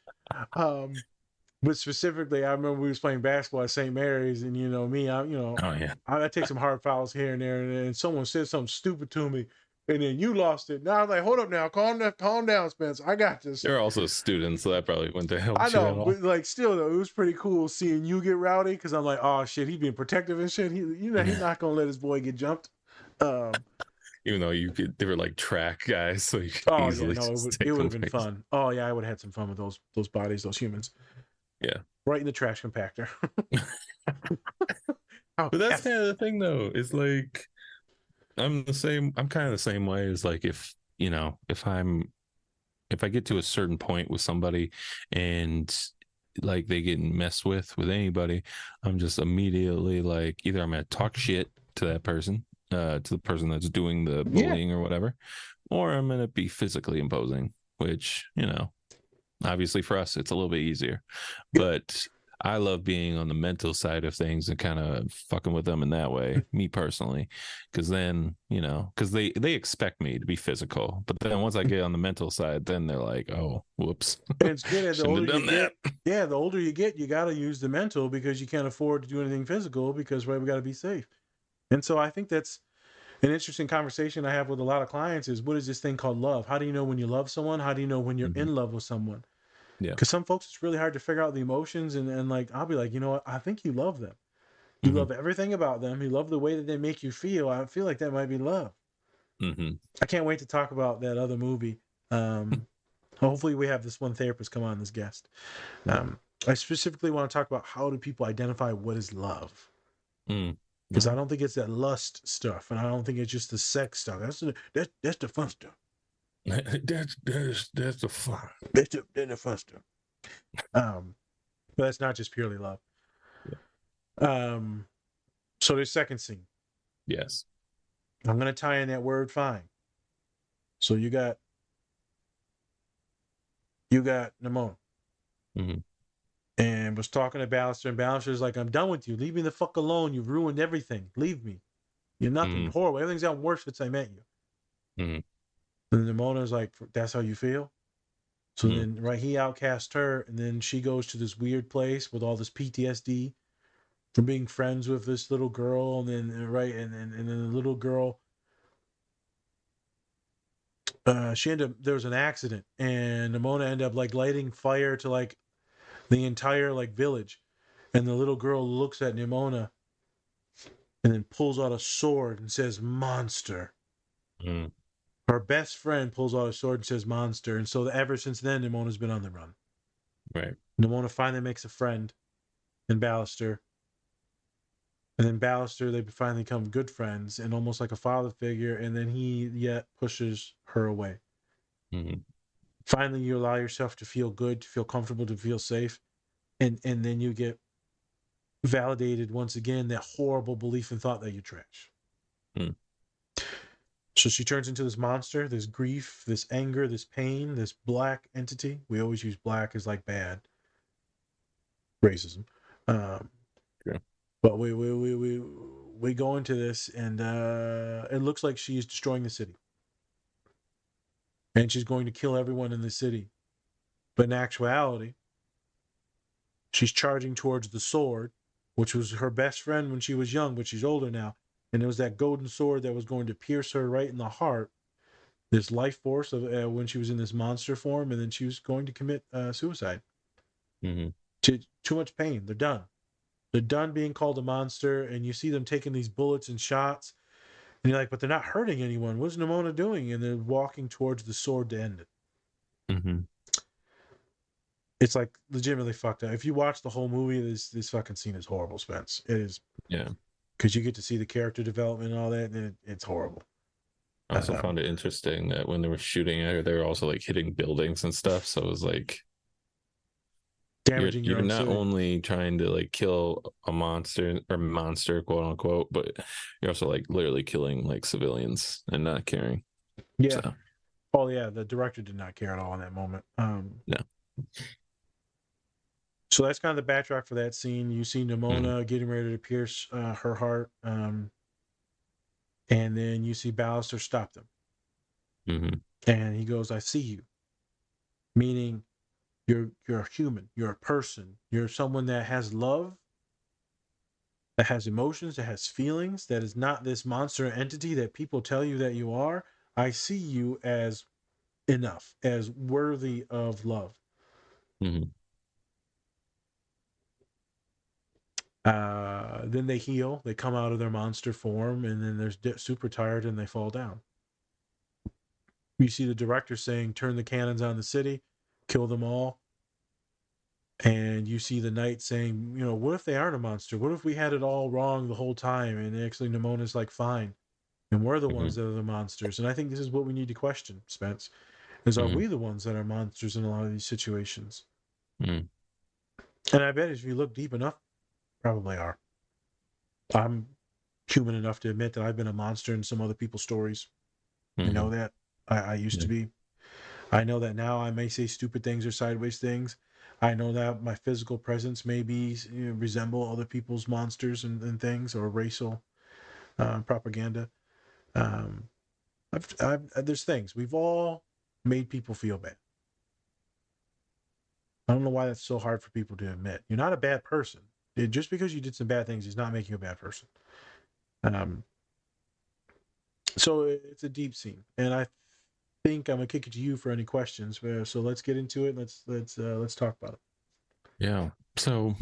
But specifically, I remember we was playing basketball at St. Mary's, and me, Oh yeah. I take some hard fouls here and there, and then someone said something stupid to me, and then you lost it. Now I was like, hold up, now, calm down, Spence. I got this. They're also students, so that probably wouldn't have I helped you know, at all. but like, still though, it was pretty cool seeing you get rowdy because I'm like, oh shit, he being protective and shit. He's not gonna let his boy get jumped. Um, Even though they were like track guys, so you could oh yeah, easily no, just it take would them have been face. fun. Oh yeah, I would have had some fun with those bodies, those humans, Yeah. right in the trash compactor. Oh, But that's F. kind of the thing though. It's like I'm the same. I'm kind of the same way as like if I get to a certain point with somebody and like they get messed with anybody, I'm just immediately like either I'm gonna talk shit to that person, to the person that's doing the Yeah. bullying or whatever, or I'm gonna be physically imposing, which obviously for us it's a little bit easier. But I love being on the mental side of things and kind of fucking with them in that way, me personally, because then because they expect me to be physical, but then once I get on the mental side, then they're like, oh, whoops, And it's good as the shouldn't older have you done get. that. Yeah, the older you get, you got to use the mental because you can't afford to do anything physical because right, we got to be safe. And so I think that's an interesting conversation I have with a lot of clients is what is this thing called love? How do you know when you love someone? How do you know when you're Mhm. in love with someone? Yeah. Because some folks, it's really hard to figure out the emotions. And like, I'll be like, you know what? I think you love them. You Hmm. love everything about them. You love the way that they make you feel. I feel like that might be love. Hmm. I can't wait to talk about that other movie. Hopefully, we have this one therapist come on as guest. I specifically want to talk about how do people identify what is love. Mm. Because I don't think it's that lust stuff, and I don't think it's just the sex stuff. That's the fun stuff. That's the fun. That's the fun stuff. But that's not just purely love. So there's second scene. Yes. I'm gonna tie in that word fine. So you got Nimona Hmm. and was talking to Ballister, and Ballister's like, I'm done with you. Leave me the fuck alone. You've ruined everything. Leave me. You're nothing. Hmm. Horrible. Everything's gotten worse since I met you. Hmm. And Nimona's like, that's how you feel? So Hmm. then, right, he outcasts her, and then she goes to this weird place with all this PTSD from being friends with this little girl, and then right, and then the little girl, she ended up there was an accident, and Nimona ended up like lighting fire to like the entire like village, and the little girl looks at Nimona and then pulls out a sword and says, "Monster." Hmm. Her best friend pulls out a sword and says, "Monster," and so ever since then, Nimona's been on the run. Right. Nimona finally makes a friend in Ballister. And then Ballister, they finally become good friends and almost like a father figure. And then he yet pushes her away. Hmm. Finally, you allow yourself to feel good, to feel comfortable, to feel safe. And then you get validated once again that horrible belief and thought that you're trash. Hmm. So she turns into this monster, this grief, this anger, this pain, this black entity. We always use black as like bad racism. Um, True. but we go into this, and it looks like she is destroying the city, and she's going to kill everyone in the city. But in actuality, she's charging towards the sword, which was her best friend when she was young, but she's older now. And it was that golden sword that was going to pierce her right in the heart. This life force of when she was in this monster form, and then she was going to commit suicide. Hmm. Too much pain. They're done. They're done being called a monster, and you see them taking these bullets and shots, and you're like, but they're not hurting anyone. What's Nimona doing? And they're walking towards the sword to end it. Hmm. It's like legitimately fucked up. If you watch the whole movie, this fucking scene is horrible, Spence. It is Yeah. because you get to see the character development and all that, and it's horrible. I also found it interesting that when they were shooting at her, they were also like hitting buildings and stuff. So it was like Damaging your you're own not city. only trying to like kill a monster, quote unquote, but you're also like literally killing like civilians and not caring. Yeah. So Oh yeah, the director did not care at all in that moment. no. So that's kind of the backtrack for that scene. You see Nimona getting ready to pierce her heart, and then you see Ballister stop them, Mm-hmm. and he goes, "I see you," meaning you're a human, you're a person, you're someone that has love, that has emotions, that has feelings, that is not this monster entity that people tell you that you are. I see you as enough, as worthy of love. Mm-hmm. Then they heal, they come out of their monster form, and then they're super tired and they fall down. You see the director saying, turn the cannons on the city, kill them all. And you see the knight saying, what if they aren't a monster? What if we had it all wrong the whole time? And actually, Nimona's like, fine. And we're the Mm-hmm. ones that are the monsters. And I think this is what we need to question, Spence, is are Mm-hmm. we the ones that are monsters in a lot of these situations? Mm-hmm. And I bet if you look deep enough, probably are. I'm human enough to admit that I've been a monster in some other people's stories. I know that. I used to be. I know that now I may say stupid things or sideways things, I know that my physical presence may be resemble other people's monsters and things, or racial propaganda. Um, there's things we've all made people feel bad. I don't know why that's so hard for people to admit. You're not a bad person. Just because you did some bad things does not make you a bad person. Um, so it's a deep scene, and I think I'm gonna kick it to you for any questions. So let's get into it. Let's talk about it. Yeah. So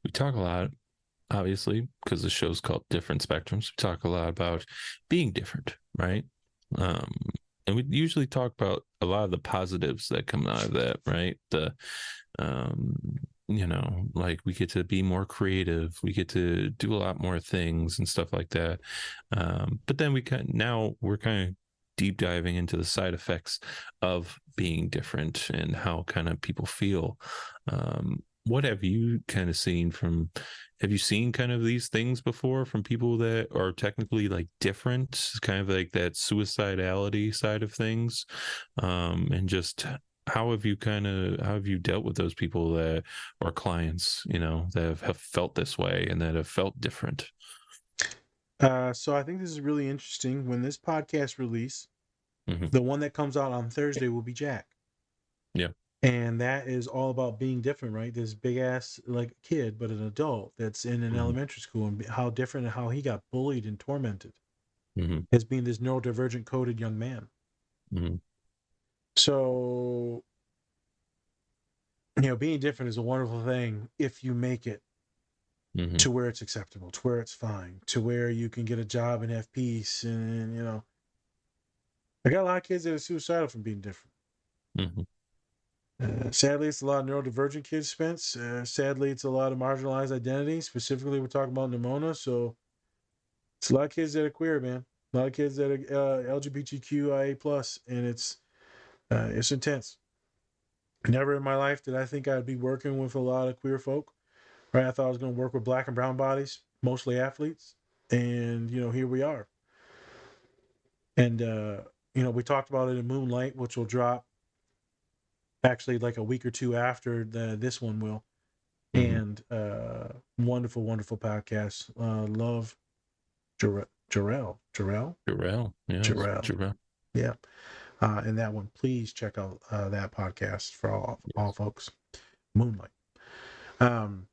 we talk a lot, obviously, because the show's called Different Spectrums. We talk a lot about being different, right? Um, and we usually talk about a lot of the positives that come out of that, right? Um, like we get to be more creative, we get to do a lot more things and stuff like that. But then we're kind of deep diving into the side effects of being different and how kind of people feel. What have you kind of seen from have you seen kind of these things before from people that are technically like different, kind of like that suicidality side of things? And just how have you dealt with those people that are clients, that have felt this way and that have felt different? So I think this is really interesting. When this podcast release, Hmm. the one that comes out on Thursday will be Jack. Yeah. And that is all about being different, right? This big ass like kid, but an adult that's in an Hmm. elementary school, and how different and how he got bullied and tormented Hmm. as being this neurodivergent coded young man. Hmm. So, being different is a wonderful thing if you make it Hmm. to where it's acceptable, to where it's fine, to where you can get a job and have peace. And, I got a lot of kids that are suicidal from being different. Hmm. Sadly, it's a lot of neurodivergent kids, Spence. Sadly, it's a lot of marginalized identities. Specifically, we're talking about Nimona. So it's a lot of kids that are queer, man. A lot of kids that are LGBTQIA plus, and it's intense. Never in my life did I think I'd be working with a lot of queer folk. Right, I thought I was going to work with black and brown bodies, mostly athletes, and here we are. And we talked about it in Moonlight, which will drop actually like a week or two after this one will. Hmm. And wonderful, wonderful podcast. Love Jarrell, Jarrell. Yes. Jarrell. yeah. And that one, please check out that podcast for all Yes. folks. Moonlight. Um,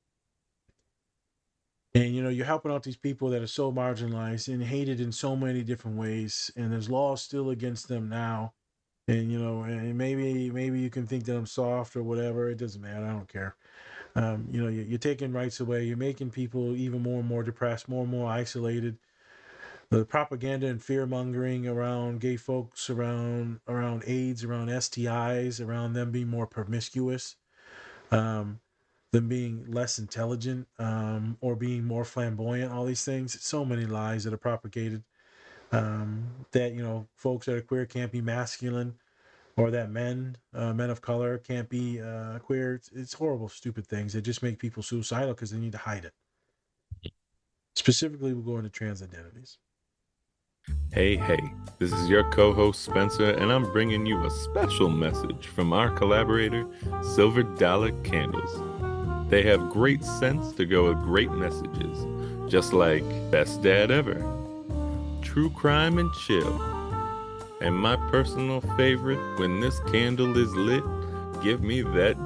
and you're helping out these people that are so marginalized and hated in so many different ways, and there's laws still against them now. And and maybe you can think that I'm soft or whatever. It doesn't matter. I don't care. You're taking rights away. You're making people even more and more depressed, more and more isolated. The propaganda and fear mongering around gay folks, around AIDS, around STIs, around them being more promiscuous, um, them being less intelligent, or being more flamboyant. All these things. So many lies that are propagated. That folks that are queer can't be masculine, or that men of color can't be queer. It's horrible, stupid things that just make people suicidal because they need to hide it. Specifically, we'll go into trans identities. Hey, this is your co host Spencer, and I'm bringing you a special message from our collaborator, Silver Dollar Candles. They have great scents to go with great messages, just like Best Dad Ever, True Crime and Chill, and my personal favorite, When This Candle Is Lit, Give Me That.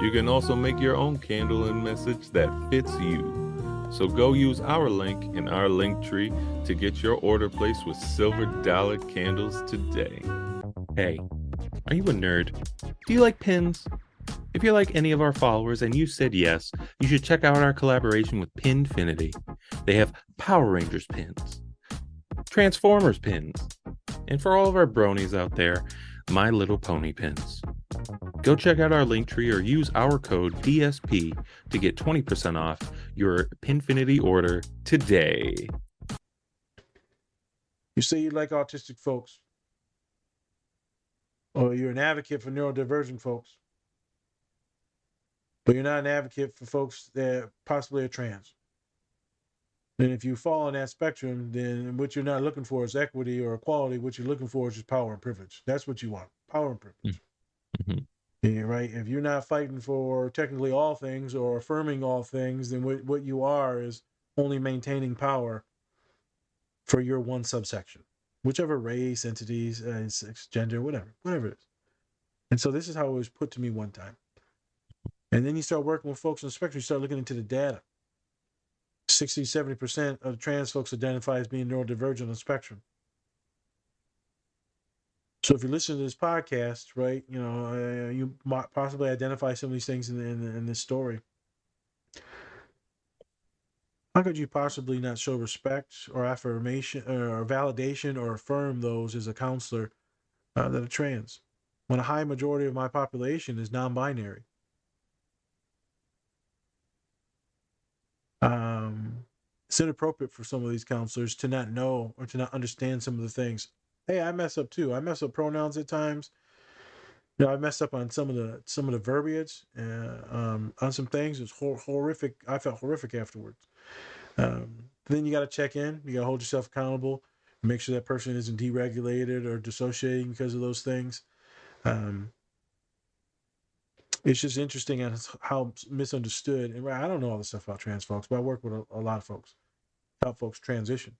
You can also make your own candle and message that fits you. So go use our link in our link tree to get your order placed with Silver Dollar Candles today. Hey, are you a nerd? Do you like pins? If you're like any of our followers and you said yes, you should check out our collaboration with Pinfinity. They have Power Rangers pins, Transformers pins, and for all of our bronies out there, My Little Pony pins. Go check out our link tree or use our code DSP to get 20% off your Pinfinity order today. You say you like autistic folks, or you're an advocate for neurodivergent folks, but you're not an advocate for folks that possibly are trans. And if you fall on that spectrum, then what you're not looking for is equity or equality. What you're looking for is just power and privilege. That's what you want, power and privilege. Mhm. Yeah, right. If you're not fighting for technically all things or affirming all things, then what you are is only maintaining power for your one subsection, whichever race, entities, sex, gender, whatever it is. And so this is how it was put to me one time. And then you start working with folks on the spectrum, you start looking into the data. 60, 70% of trans folks identify as being neurodivergent on the spectrum. So if you listen to this podcast, right, you might possibly identify some of these things in this story. How could you possibly not show respect or affirmation or validation or affirm those as a counselor that are trans when a high majority of my population is non-binary? It's inappropriate for some of these counselors to not know or to not understand some of the things. Hey, I mess up too. I mess up pronouns at times. I messed up on some of the verbiage on some things. It was horrific. I felt horrific afterwards. Then you got to check in. You got to hold yourself accountable. Make sure that person isn't deregulated or dissociating because of those things. It's just interesting how misunderstood. And I don't know all this stuff about trans folks, but I work with a lot of folks, help folks transition.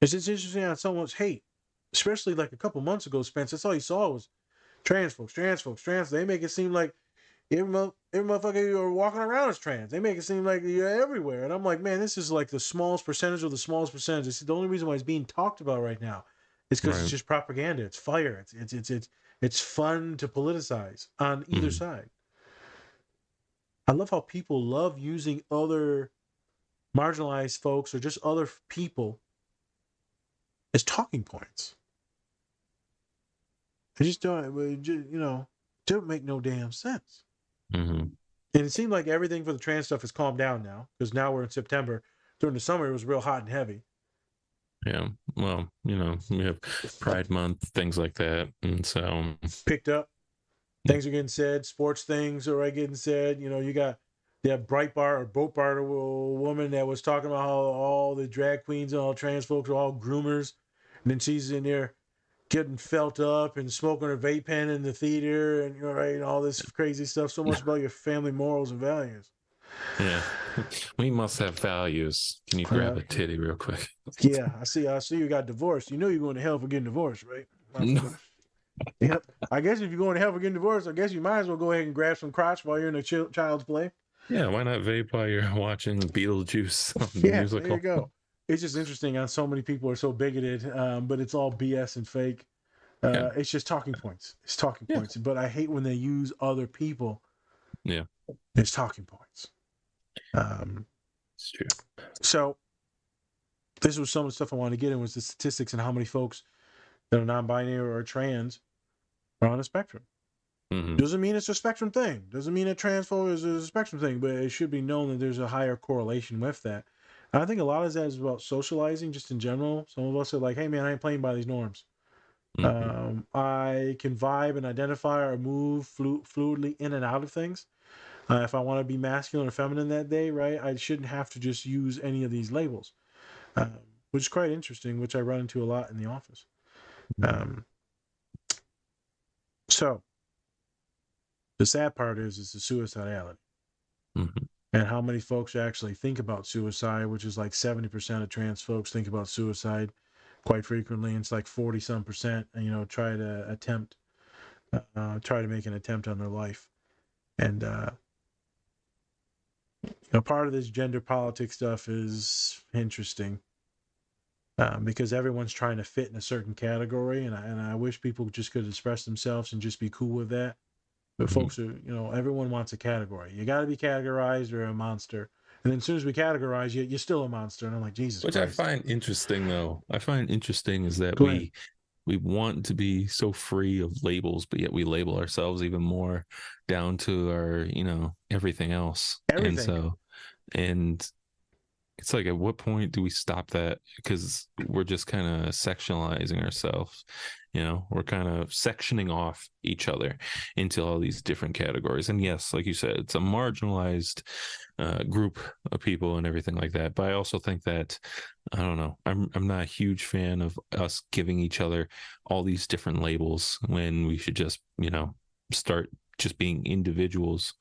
It's just interesting how someone's hate, especially like a couple months ago, Spence. That's all you saw was trans folks, trans folks, trans. They make it seem like every motherfucker you're walking around is trans. They make it seem like you're everywhere. And I'm like, man, this is like the smallest percentage of the smallest percentage. This is the only reason why it's being talked about right now. It's because it's Right. just propaganda. It's fire. It's fun to politicize on either Mhm. side. I love how people love using other marginalized folks or just other people as talking points. They just don't make no damn sense. Mhm. And it seemed like everything for the trans stuff has calmed down now because now we're in September. During the summer, it was real hot and heavy. Yeah. Well, we have Pride Month, things like that, and so Picked up. yeah. Things are getting said. Sports things are getting said. You got that Breitbart or Boatbart woman that was talking about how all the drag queens and all trans folks are all groomers. And then she's in there getting felt up and smoking her vape pen in the theater and and all this crazy stuff. So much about your family morals and values. Yeah. We must have values. Can you grab a titty real quick? Yeah, I see. I see you got divorced. You know you're going to hell for getting divorced, right? No. Yep. I guess if you're going to hell for getting divorced, I guess you might as well go ahead and grab some crotch while you're in a child's play. Yeah, why not vape while you're watching Beetlejuice on the Yeah, there you musical? go. It's just interesting how so many people are so bigoted, but it's all BS and fake. Yeah. It's just talking points. It's talking Yeah. points. But I hate when they use other people Yeah. as talking points. Um, It's true. so this was some of the stuff I wanted to get in was the statistics and how many folks that are non-binary or trans are on the spectrum. Mhm. Doesn't mean it's a spectrum thing. Doesn't mean that transphobe is a spectrum thing, but it should be known that there's a higher correlation with that. And I think a lot of that is about socializing just in general. Some of us are like, hey man, I ain't playing by these norms. Mhm. I can vibe and identify or move fluidly in and out of things. If I want to be masculine or feminine that day, right, I shouldn't have to just use any of these labels, which is quite interesting, which I run into a lot in the office. Um, so the sad part is the suicidality. Mhm. And how many folks actually think about suicide, which is like 70% of trans folks think about suicide quite frequently. And it's like 40 some percent, try to try to make an attempt on their life. And, part of this gender politics stuff is interesting because everyone's trying to fit in a certain category. And I wish people just could express themselves and just be cool with that. But Mhm. folks are, everyone wants a category. You got to be categorized or a monster. And then as soon as we categorize you, you're still a monster. And I'm like, Jesus Which I Christ. find interesting, though. I find interesting is that Go ahead. we want to be so free of labels, but yet we label ourselves even more down to our, everything else. And Everything. so, and it's like, at what point do we stop that? Because we're just kind of sectionalizing ourselves. we're kind of sectioning off each other into all these different categories. And yes, like you said, it's a marginalized group of people and everything like that. But I also think that, I don't know, I'm not a huge fan of us giving each other all these different labels when we should just, start just being individuals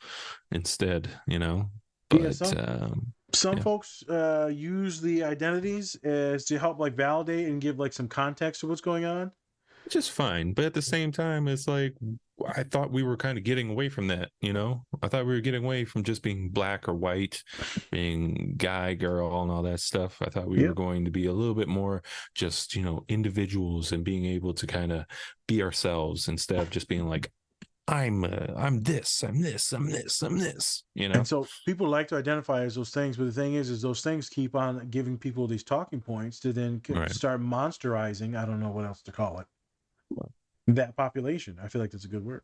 instead, Yeah, but some yeah, folks use the identities as to help like validate and give like some context to what's going on. just fine. But at the same time, it's like, I thought we were kind of getting away from that, I thought we were getting away from just being black or white, being guy, girl, and all that stuff. I thought we were Yep. going to be a little bit more just, individuals and being able to kind of be ourselves instead of just being like, I'm this, I'm this, I'm this, I'm this, And so people like to identify as those things, but the thing is those things keep on giving people these talking points to then Right. start monsterizing. I don't know what else to call it. That population. I feel like that's a good word.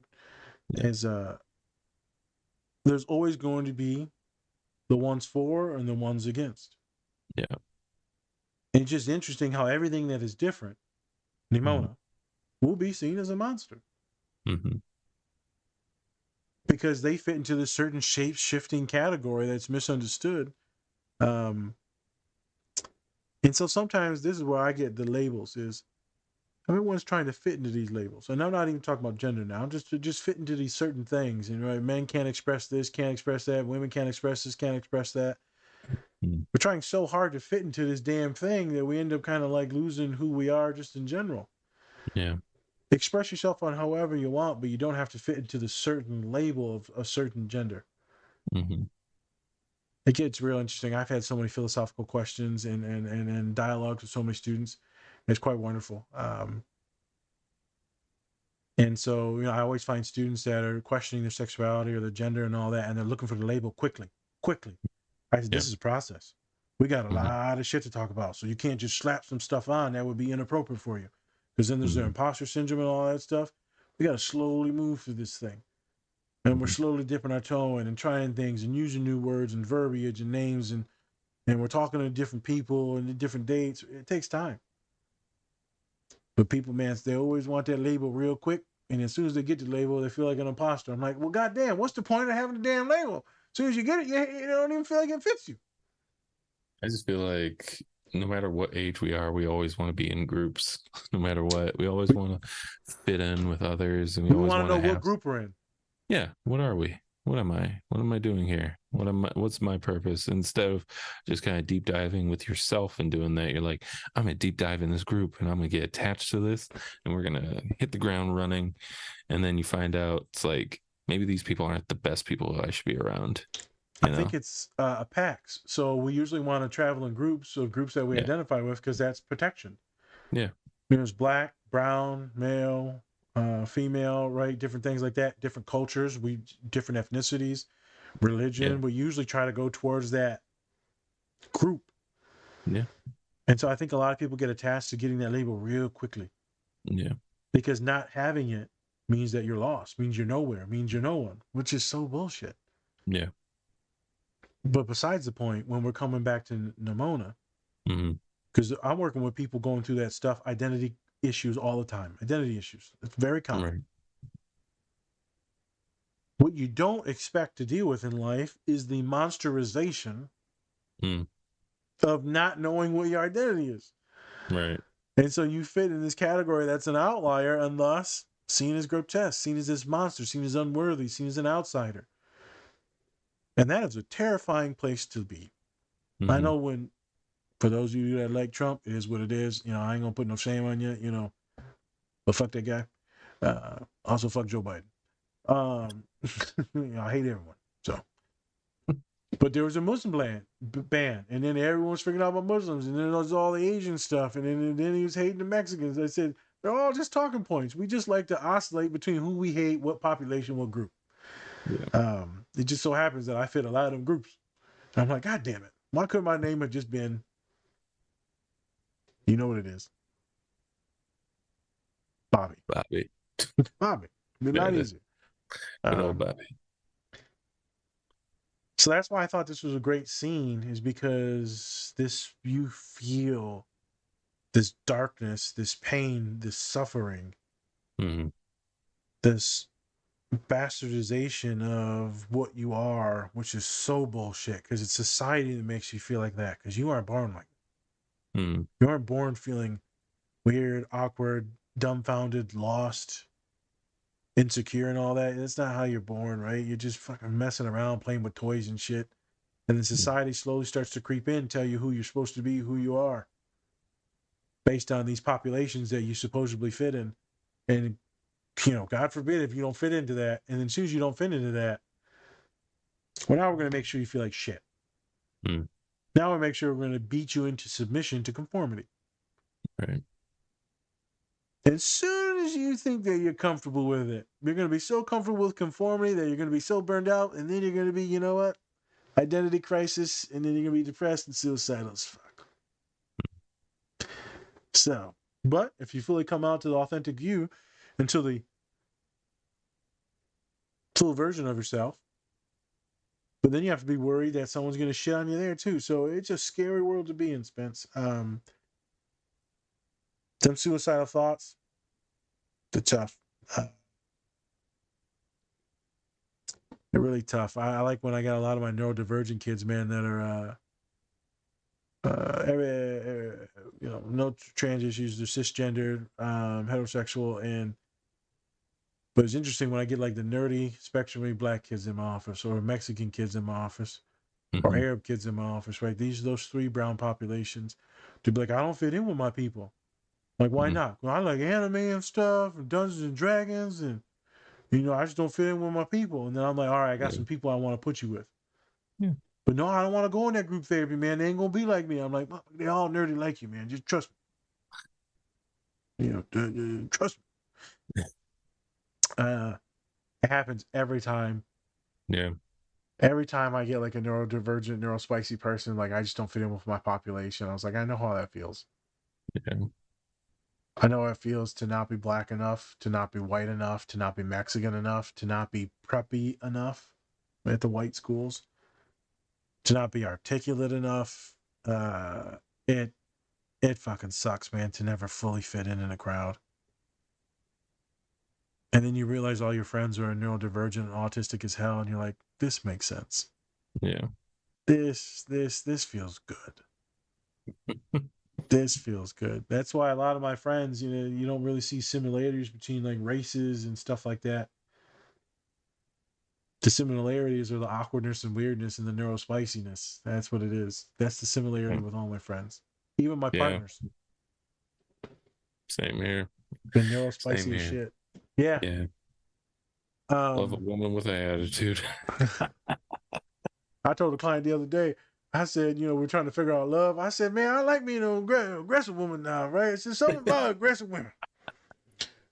Yeah. Is there's always going to be the ones for and the ones against. Yeah. And it's just interesting how everything that is different, Nimona, will be seen as a monster. Mm-hmm. Because they fit into this certain shape shifting category that's misunderstood. And so sometimes this is where I get the labels is everyone's trying to fit into these labels. And I'm not even talking about gender now. I'm just fit into these certain things. And right, men can't express this, can't express that, women can't express this, can't express that. Mm-hmm. We're trying so hard to fit into this damn thing that we end up kind of like losing who we are just in general. Yeah. Express yourself on however you want, but you don't have to fit into the certain label of a certain gender. Mm-hmm. It gets real interesting. I've had so many philosophical questions and dialogues with so many students. It's quite wonderful. And so, I always find students that are questioning their sexuality or their gender and all that, and they're looking for the label quickly. I said, Yeah. this is a process. We got a Mm-hmm. lot of shit to talk about. So you can't just slap some stuff on that would be inappropriate for you. Because then there's the Mm-hmm. imposter syndrome and all that stuff. We got to slowly move through this thing. And we're slowly dipping our toe in and trying things and using new words and verbiage and names and we're talking to different people and different dates. It takes time. But people, man, they always want that label real quick. And as soon as they get the label, they feel like an imposter. I'm like, well, goddamn, what's the point of having the damn label? As soon as you get it, you don't even feel like it fits you. I just feel like no matter what age we are, we always want to be in groups. No matter what, we always want to fit in with others, and we We always want to want know to what have. group we're in. Yeah, what are we? What am I? What am I doing here? What's my purpose? Instead of just kind of deep diving with yourself and doing that, you're like, I'm gonna deep dive in this group and I'm gonna get attached to this and we're gonna hit the ground running. And then you find out it's like maybe these people aren't the best people I should be around. I think it's a PAX. So we usually want to travel in groups, so groups that we Yeah. identify with, because that's protection. Yeah. There's black, brown, male, female, right? Different things like that. Different cultures, different ethnicities, religion. Yeah. We usually try to go towards that group. Yeah. And so I think a lot of people get attached to getting that label real quickly. Yeah. Because not having it means that you're lost, means you're nowhere, means you're no one, which is so bullshit. Yeah. But besides the point, when we're coming back to Nimona, because I'm working with people going through that stuff, identity issues all the time. Identity issues. It's very common. Right. What you don't expect to deal with in life is the monsterization of not knowing what your identity is. Right. And so you fit in this category that's an outlier and thus seen as grotesque, seen as this monster, seen as unworthy, seen as an outsider. And that is a terrifying place to be. I know for those of you that like Trump, it is what it is. I ain't gonna put no shame on you, but fuck that guy. Also fuck Joe Biden. I hate everyone. So, but there was a Muslim ban, and then everyone's freaking out about Muslims, and then there's all the Asian stuff, and then he was hating the Mexicans. I said they're all just talking points. We just like to oscillate between who we hate, what population, what group. Yeah. It just so happens that I fit a lot of them groups. And I'm like, God damn it! Why couldn't my name have just been? You know what it is, Bobby. Bobby. Be a lot easier. Good old Bobby. So that's why I thought this was a great scene, is because you feel this darkness, this pain, this suffering, Mm-hmm. this bastardization of what you are, which is so bullshit because it's society that makes you feel like that because you aren't born like Mm-hmm. you aren't born feeling weird, awkward, dumbfounded, lost, insecure, and all that. That's not how you're born, right? You're just fucking messing around, playing with toys and shit. And then society slowly starts to creep in, tell you who you're supposed to be, who you are, based on these populations that you supposedly fit in. And, God forbid if you don't fit into that. And then as soon as you don't fit into that, well, now we're going to make sure you feel like shit. Mm-hmm. Now we make sure we're going to beat you into submission to conformity. Right. As soon as you think that you're comfortable with it, you're going to be so comfortable with conformity that you're going to be so burned out, and then you're going to be, you know what? Identity crisis, and then you're going to be depressed and suicidal as fuck. So, but if you fully come out to the authentic you until the full version of yourself, but then you have to be worried that someone's going to shit on you there too. So it's a scary world to be in, Spence. Them suicidal thoughts, they're tough. They're really tough. I like when I got a lot of my neurodivergent kids, man, that are no trans issues. They're cisgendered, heterosexual, but it's interesting when I get like the nerdy, spectrally black kids in my office, or Mexican kids in my office, or Mm-hmm. Arab kids in my office, right? Those three brown populations, to be like, I don't fit in with my people. Like, why Mm-hmm. not? Well, I like anime and stuff, and Dungeons and Dragons, and I just don't fit in with my people. And then I'm like, all right, I got Yeah. some people I want to put you with. Yeah. But no, I don't want to go in that group therapy, man. They ain't gonna be like me. I'm like, they all nerdy like you, man. Just trust me. Trust me. It happens every time. Yeah. Every time I get like a neurodivergent, neurospicy person, like I just don't fit in with my population. I was like, I know how that feels. Yeah. I know how it feels to not be black enough, to not be white enough, to not be Mexican enough, to not be preppy enough at the white schools, to not be articulate enough. It fucking sucks, man, to never fully fit in a crowd. And then you realize all your friends are neurodivergent and autistic as hell, and you're like, this makes sense. Yeah. This feels good. This feels good. That's why a lot of my friends, you don't really see similarities between like races and stuff like that. The similarities are the awkwardness and weirdness and the neurospiciness. That's what it is. That's the similarity with all my friends, even my Yeah. partners. Same here. The Same neurospicy as here. shit. Yeah. Yeah. Love a woman with an attitude. I told a client the other day, I said, we're trying to figure out love. I said, man, I like me an aggressive woman now, right? It's just something about aggressive women.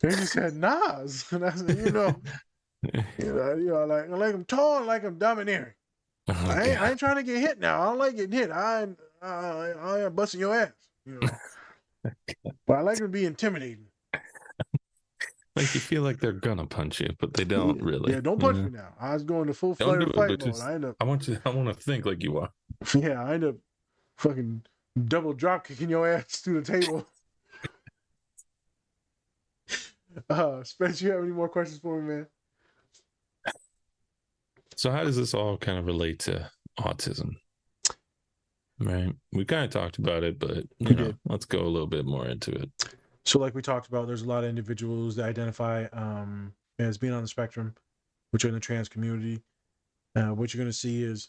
And he said, Nas. And I said, I like them tall and like them domineering. Oh, I God. ain't trying to get hit now. I don't like getting hit. I am busting your ass, But I like them to be intimidating. Like you feel like they're gonna punch you, but they don't really. Yeah, don't punch me now. I was going to full Don't flight do or it, fight but mode. just I I want to think like you are. end up fucking double drop kicking your ass through the table. Spence, you have any more questions for me, man? So how does this all kind of relate to autism? Right. We kind of talked about it, but did. let's go a little bit more into it. So, like we talked about, there's a lot of individuals that identify as being on the spectrum, which are in the trans community. What you're going to see is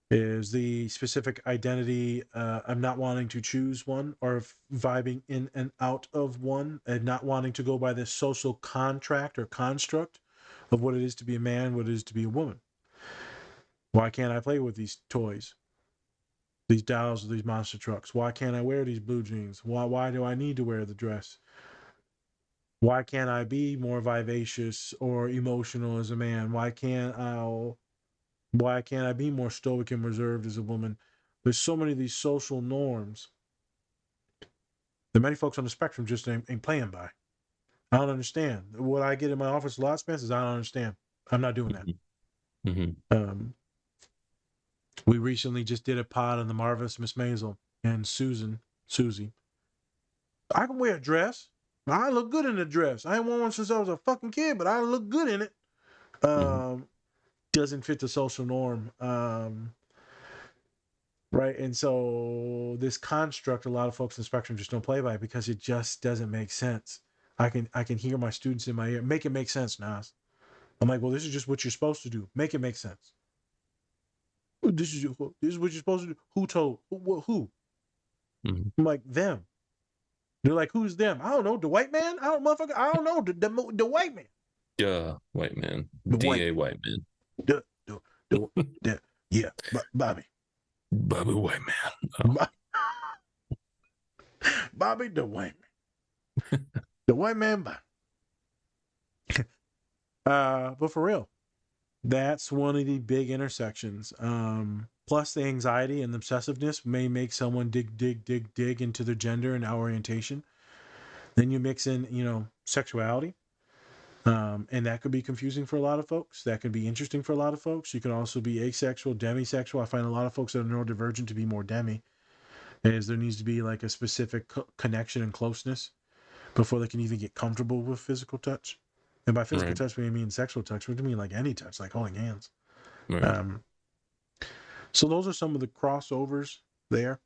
the specific identity of not wanting to choose one or vibing in and out of one and not wanting to go by this social contract or construct of what it is to be a man, what it is to be a woman. Why can't I play with these toys, these dolls, these monster trucks? Why can't I wear these blue jeans? Why do I need to wear the dress? Why can't I be more vivacious or emotional as a man? Why can't I be more stoic and reserved as a woman? There's so many of these social norms that many folks on the spectrum just ain't playing by. I don't understand. What I get in my office a lot, Spence, is I don't understand. I'm not doing that. Mm-hmm. We recently just did a pod on the marvelous Miss Maisel and Susie. I can wear a dress. I look good in a dress. I ain't worn one since I was a fucking kid, but I look good in it. Doesn't fit the social norm. Right. And so this construct, a lot of folks in the spectrum just don't play by it because it just doesn't make sense. I can hear my students in my ear. Make it make sense, Nas. I'm like, well, this is just what you're supposed to do. Make it make sense. This is what you're supposed to do. Who told? Who? Mm-hmm. I'm like, them. They're like, who's them? I don't know. The white man? I don't know. The white man. White man. The DA white man. Yeah, Bobby. Bobby White Man. Oh. Bobby the white man. The white man Bobby. But for real, that's one of the big intersections. Plus the anxiety and the obsessiveness may make someone dig into their gender and orientation. Then you mix in, sexuality. And that could be confusing for a lot of folks. That could be interesting for a lot of folks. You can also be asexual, demisexual. I find a lot of folks that are neurodivergent to be more demi, as there needs to be like a specific connection and closeness before they can even get comfortable with physical touch. And by physical touch, we mean sexual touch. We mean like any touch, like holding hands. Right. So those are some of the crossovers there.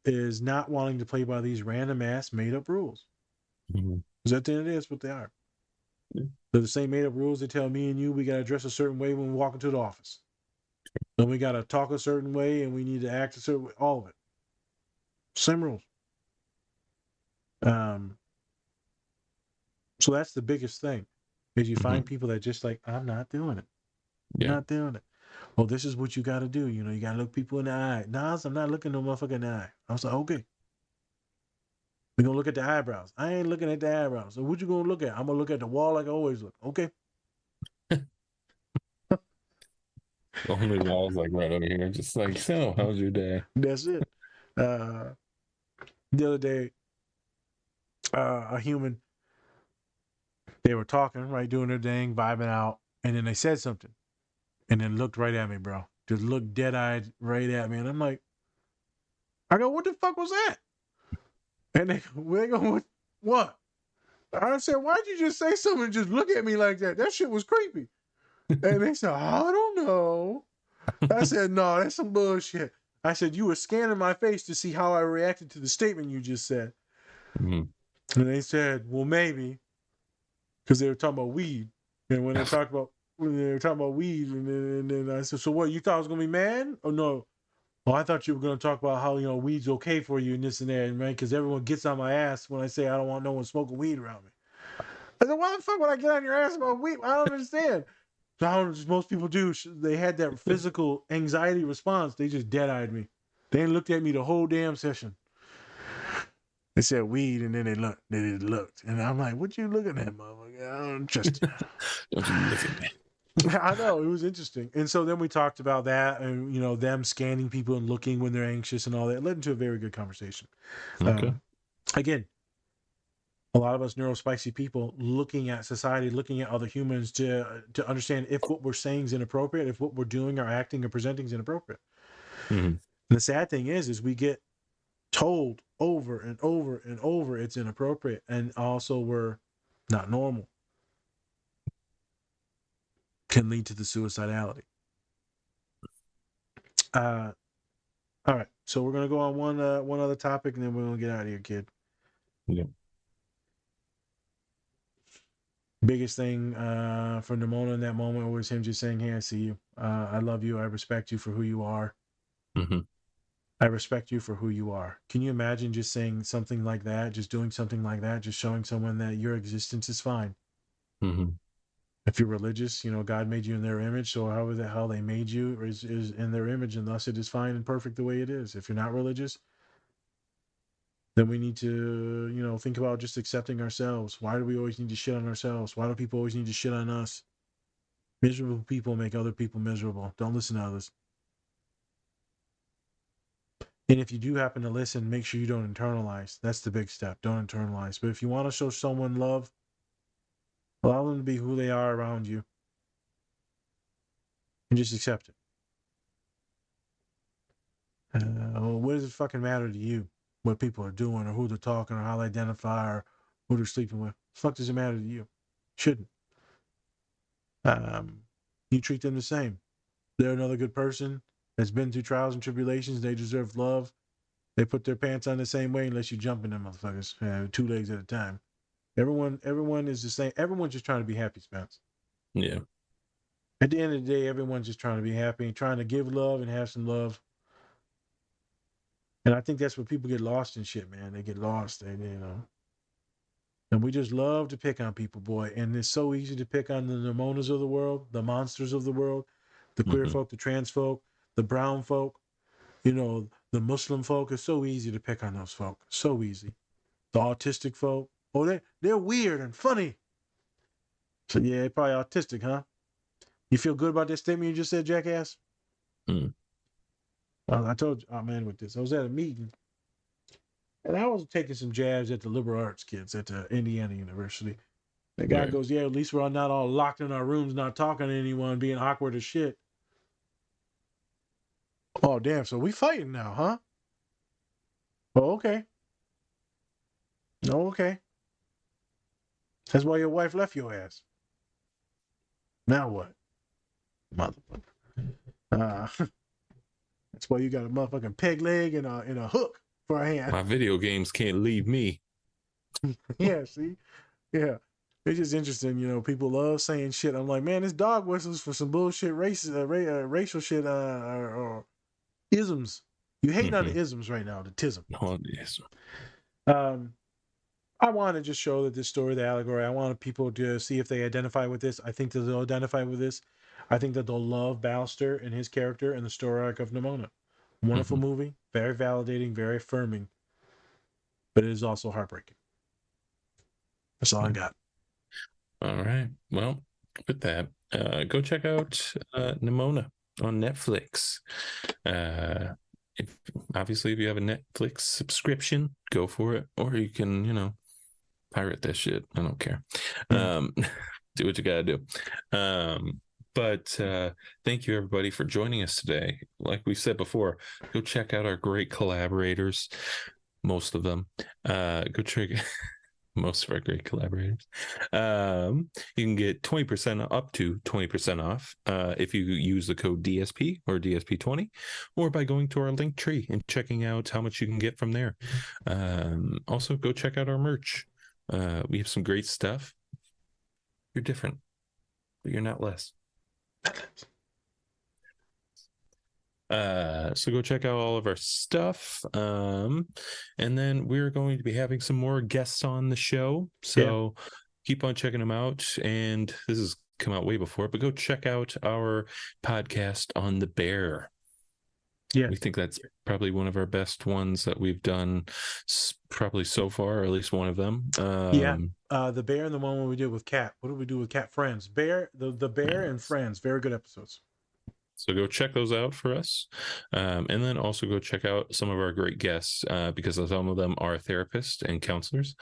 Is not wanting to play by these random ass made up rules. Because at the end of the day, that's what they are. Yeah. They're the same made up rules that tell me and you we got to dress a certain way when we walk into the office. Then we got to talk a certain way and we need to act a certain way. All of it. Same rules. So that's the biggest thing. Is you find people that just like, I'm not doing it. I'm not doing it. Well, this is what you got to do. You got to look people in the eye. Nas, I'm not looking no motherfucker in the eye. I was like, okay. We're going to look at the eyebrows. I ain't looking at the eyebrows. So what you going to look at? I'm going to look at the wall like I always look. Okay. The only walls like right over here. Just like, so how was your day? That's it. The other day, a human, they were talking, right, doing their thing, vibing out, and then they said something, and then looked right at me, bro. Just looked dead-eyed right at me, and I'm like, I go, what the fuck was that? And they go, what? I said, why'd you just say something and just look at me like that? That shit was creepy. And they said, I don't know. I said, no, that's some bullshit. I said, you were scanning my face to see how I reacted to the statement you just said. And they said, well, maybe. Because they were talking about weed. And when they were talking about weed, and then I said, so what, you thought I was going to be mad? Or no? Oh, I thought you were going to talk about how, weed's okay for you and this and that, right? Because everyone gets on my ass when I say I don't want no one smoking weed around me. I said, why the fuck would I get on your ass about weed? I don't understand. So how most people do, they had that physical anxiety response. They just dead-eyed me. They looked at me the whole damn session. They said weed, and then they looked. And I'm like, what you looking at, motherfucker? I don't trust you. Don't you look at me. I know, it was interesting. And so then we talked about that and, them scanning people and looking when they're anxious and all that. It led into a very good conversation. Okay. Again, a lot of us neurospicy people looking at society, looking at other humans to understand if what we're saying is inappropriate, if what we're doing or acting or presenting is inappropriate. And the sad thing is we get told over and over and over it's inappropriate, and also we're not normal. Can lead to the suicidality. All right, so we're gonna go on one other topic, and then we're gonna get out of here, kid. Yeah. Biggest thing for Nimona in that moment was him just saying, hey, I see you. I love you. I respect you for who you are. I respect you for who you are. Can you imagine just saying something like that, just doing something like that, just showing someone that your existence is fine? If you're religious, God made you in their image, so however the hell they made you is in their image, and thus it is fine and perfect the way it is. If you're not religious, then we need to, think about just accepting ourselves. Why do we always need to shit on ourselves? Why do people always need to shit on us? Miserable people make other people miserable. Don't listen to others. And if you do happen to listen, make sure you don't internalize. That's the big step. Don't internalize. But if you want to show someone love, allow them to be who they are around you. And just accept it. What does it fucking matter to you? what people are doing or who they're talking or how they identify or who they're sleeping with. The fuck does it matter to you? Shouldn't. You treat them the same. They're another good person that's been through trials and tribulations. They deserve love. They put their pants on the same way unless you jump in them motherfuckers 2 legs at a time. Everyone is the same. Everyone's just trying to be happy, Spence. Yeah. At the end of the day, everyone's just trying to be happy and trying to give love and have some love. And I think that's where people get lost in shit, man. They get lost, and and we just love to pick on people, boy. And it's so easy to pick on the Nimonas of the world, the monsters of the world, the queer folk, the trans folk, the brown folk, the Muslim folk. It's so easy to pick on those folk. So easy. The autistic folk. Oh, they're weird and funny. So yeah, they're probably autistic, huh? You feel good about that statement you just said, jackass? I told you, I'm in with this. I was at a meeting, and I was taking some jabs at the liberal arts kids at the Indiana University. The guy goes, yeah, at least we're not all locked in our rooms, not talking to anyone, being awkward as shit. Oh, damn, so we fighting now, huh? Oh, okay. Oh, okay. That's why your wife left your ass. Now what? Motherfucker. That's why you got a motherfucking peg leg and a hook for a hand. My video games can't leave me. Yeah, see? Yeah. It's just interesting, people love saying shit. I'm like, man, this dog whistles for some bullshit racial shit or isms. You hating on the isms right now, the tism. Oh, yes. I want to just show that this story, the allegory, I wanted people to see if they identify with this. I think that they'll identify with this. I think that they'll love Ballister and his character and the story arc of Nimona. Wonderful movie, very validating, very affirming, but it is also heartbreaking. That's all I got. All right. Well, with that, go check out Nimona on Netflix. If you have a Netflix subscription, go for it. Or you can, pirate that shit. I don't care. Do what you gotta do. But thank you everybody for joining us today. Like we said before, go check out our great collaborators. Most of them. Go check most of our great collaborators. You can get 20% up to 20% off if you use the code DSP or DSP20, or by going to our link tree and checking out how much you can get from there. Also, go check out our merch. We have some great stuff. You're different, but you're not less. So go check out all of our stuff. And then we're going to be having some more guests on the show. So keep on checking them out. And this has come out way before, but go check out our podcast on the bear. Yeah, we think that's probably one of our best ones that we've done probably so far, or at least one of them. The bear and the one we did with Cat. What did we do with Cat? Friends. Bear, the bear and Friends. Very good episodes. So go check those out for us. And then also go check out some of our great guests because some of them are therapists and counselors.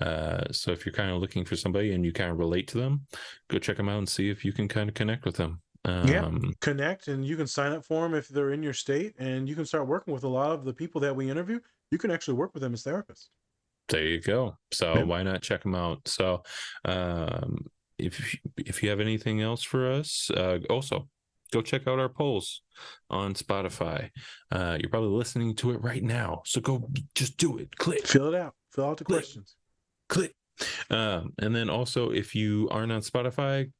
So if you're kind of looking for somebody and you kind of relate to them, go check them out and see if you can kind of connect with them. Connect, and you can sign up for them if they're in your state, and you can start working with a lot of the people that we interview. You can actually work with them as therapists. There you go. So why not check them out? So if you have anything else for us, also go check out our polls on Spotify. You're probably listening to it right now, so go just do it. Click, fill it out, fill out the questions. Click. And then also, if you aren't on Spotify,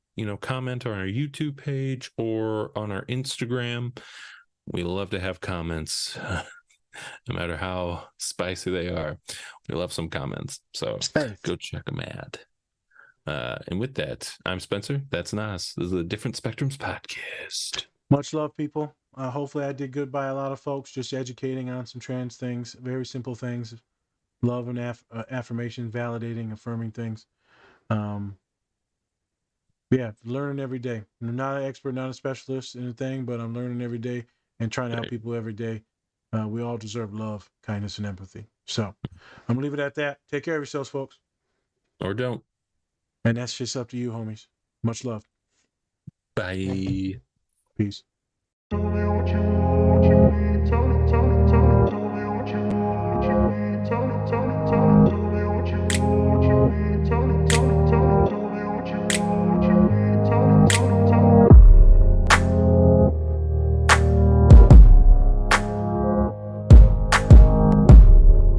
comment on our YouTube page or on our Instagram. We love to have comments, no matter how spicy they are. We love some comments. So go check them out. And with that, I'm Spencer. That's Nas. This is the Different Spectrums podcast. Much love, people. Hopefully I did good by a lot of folks, just educating on some trans things, very simple things. Love and affirmation, validating, affirming things. Learning every day. I'm not an expert, not a specialist in a thing, but I'm learning every day and trying to help people every day. We all deserve love, kindness, and empathy. So I'm going to leave it at that. Take care of yourselves, folks. Or don't. And that's just up to you, homies. Much love. Bye. Peace.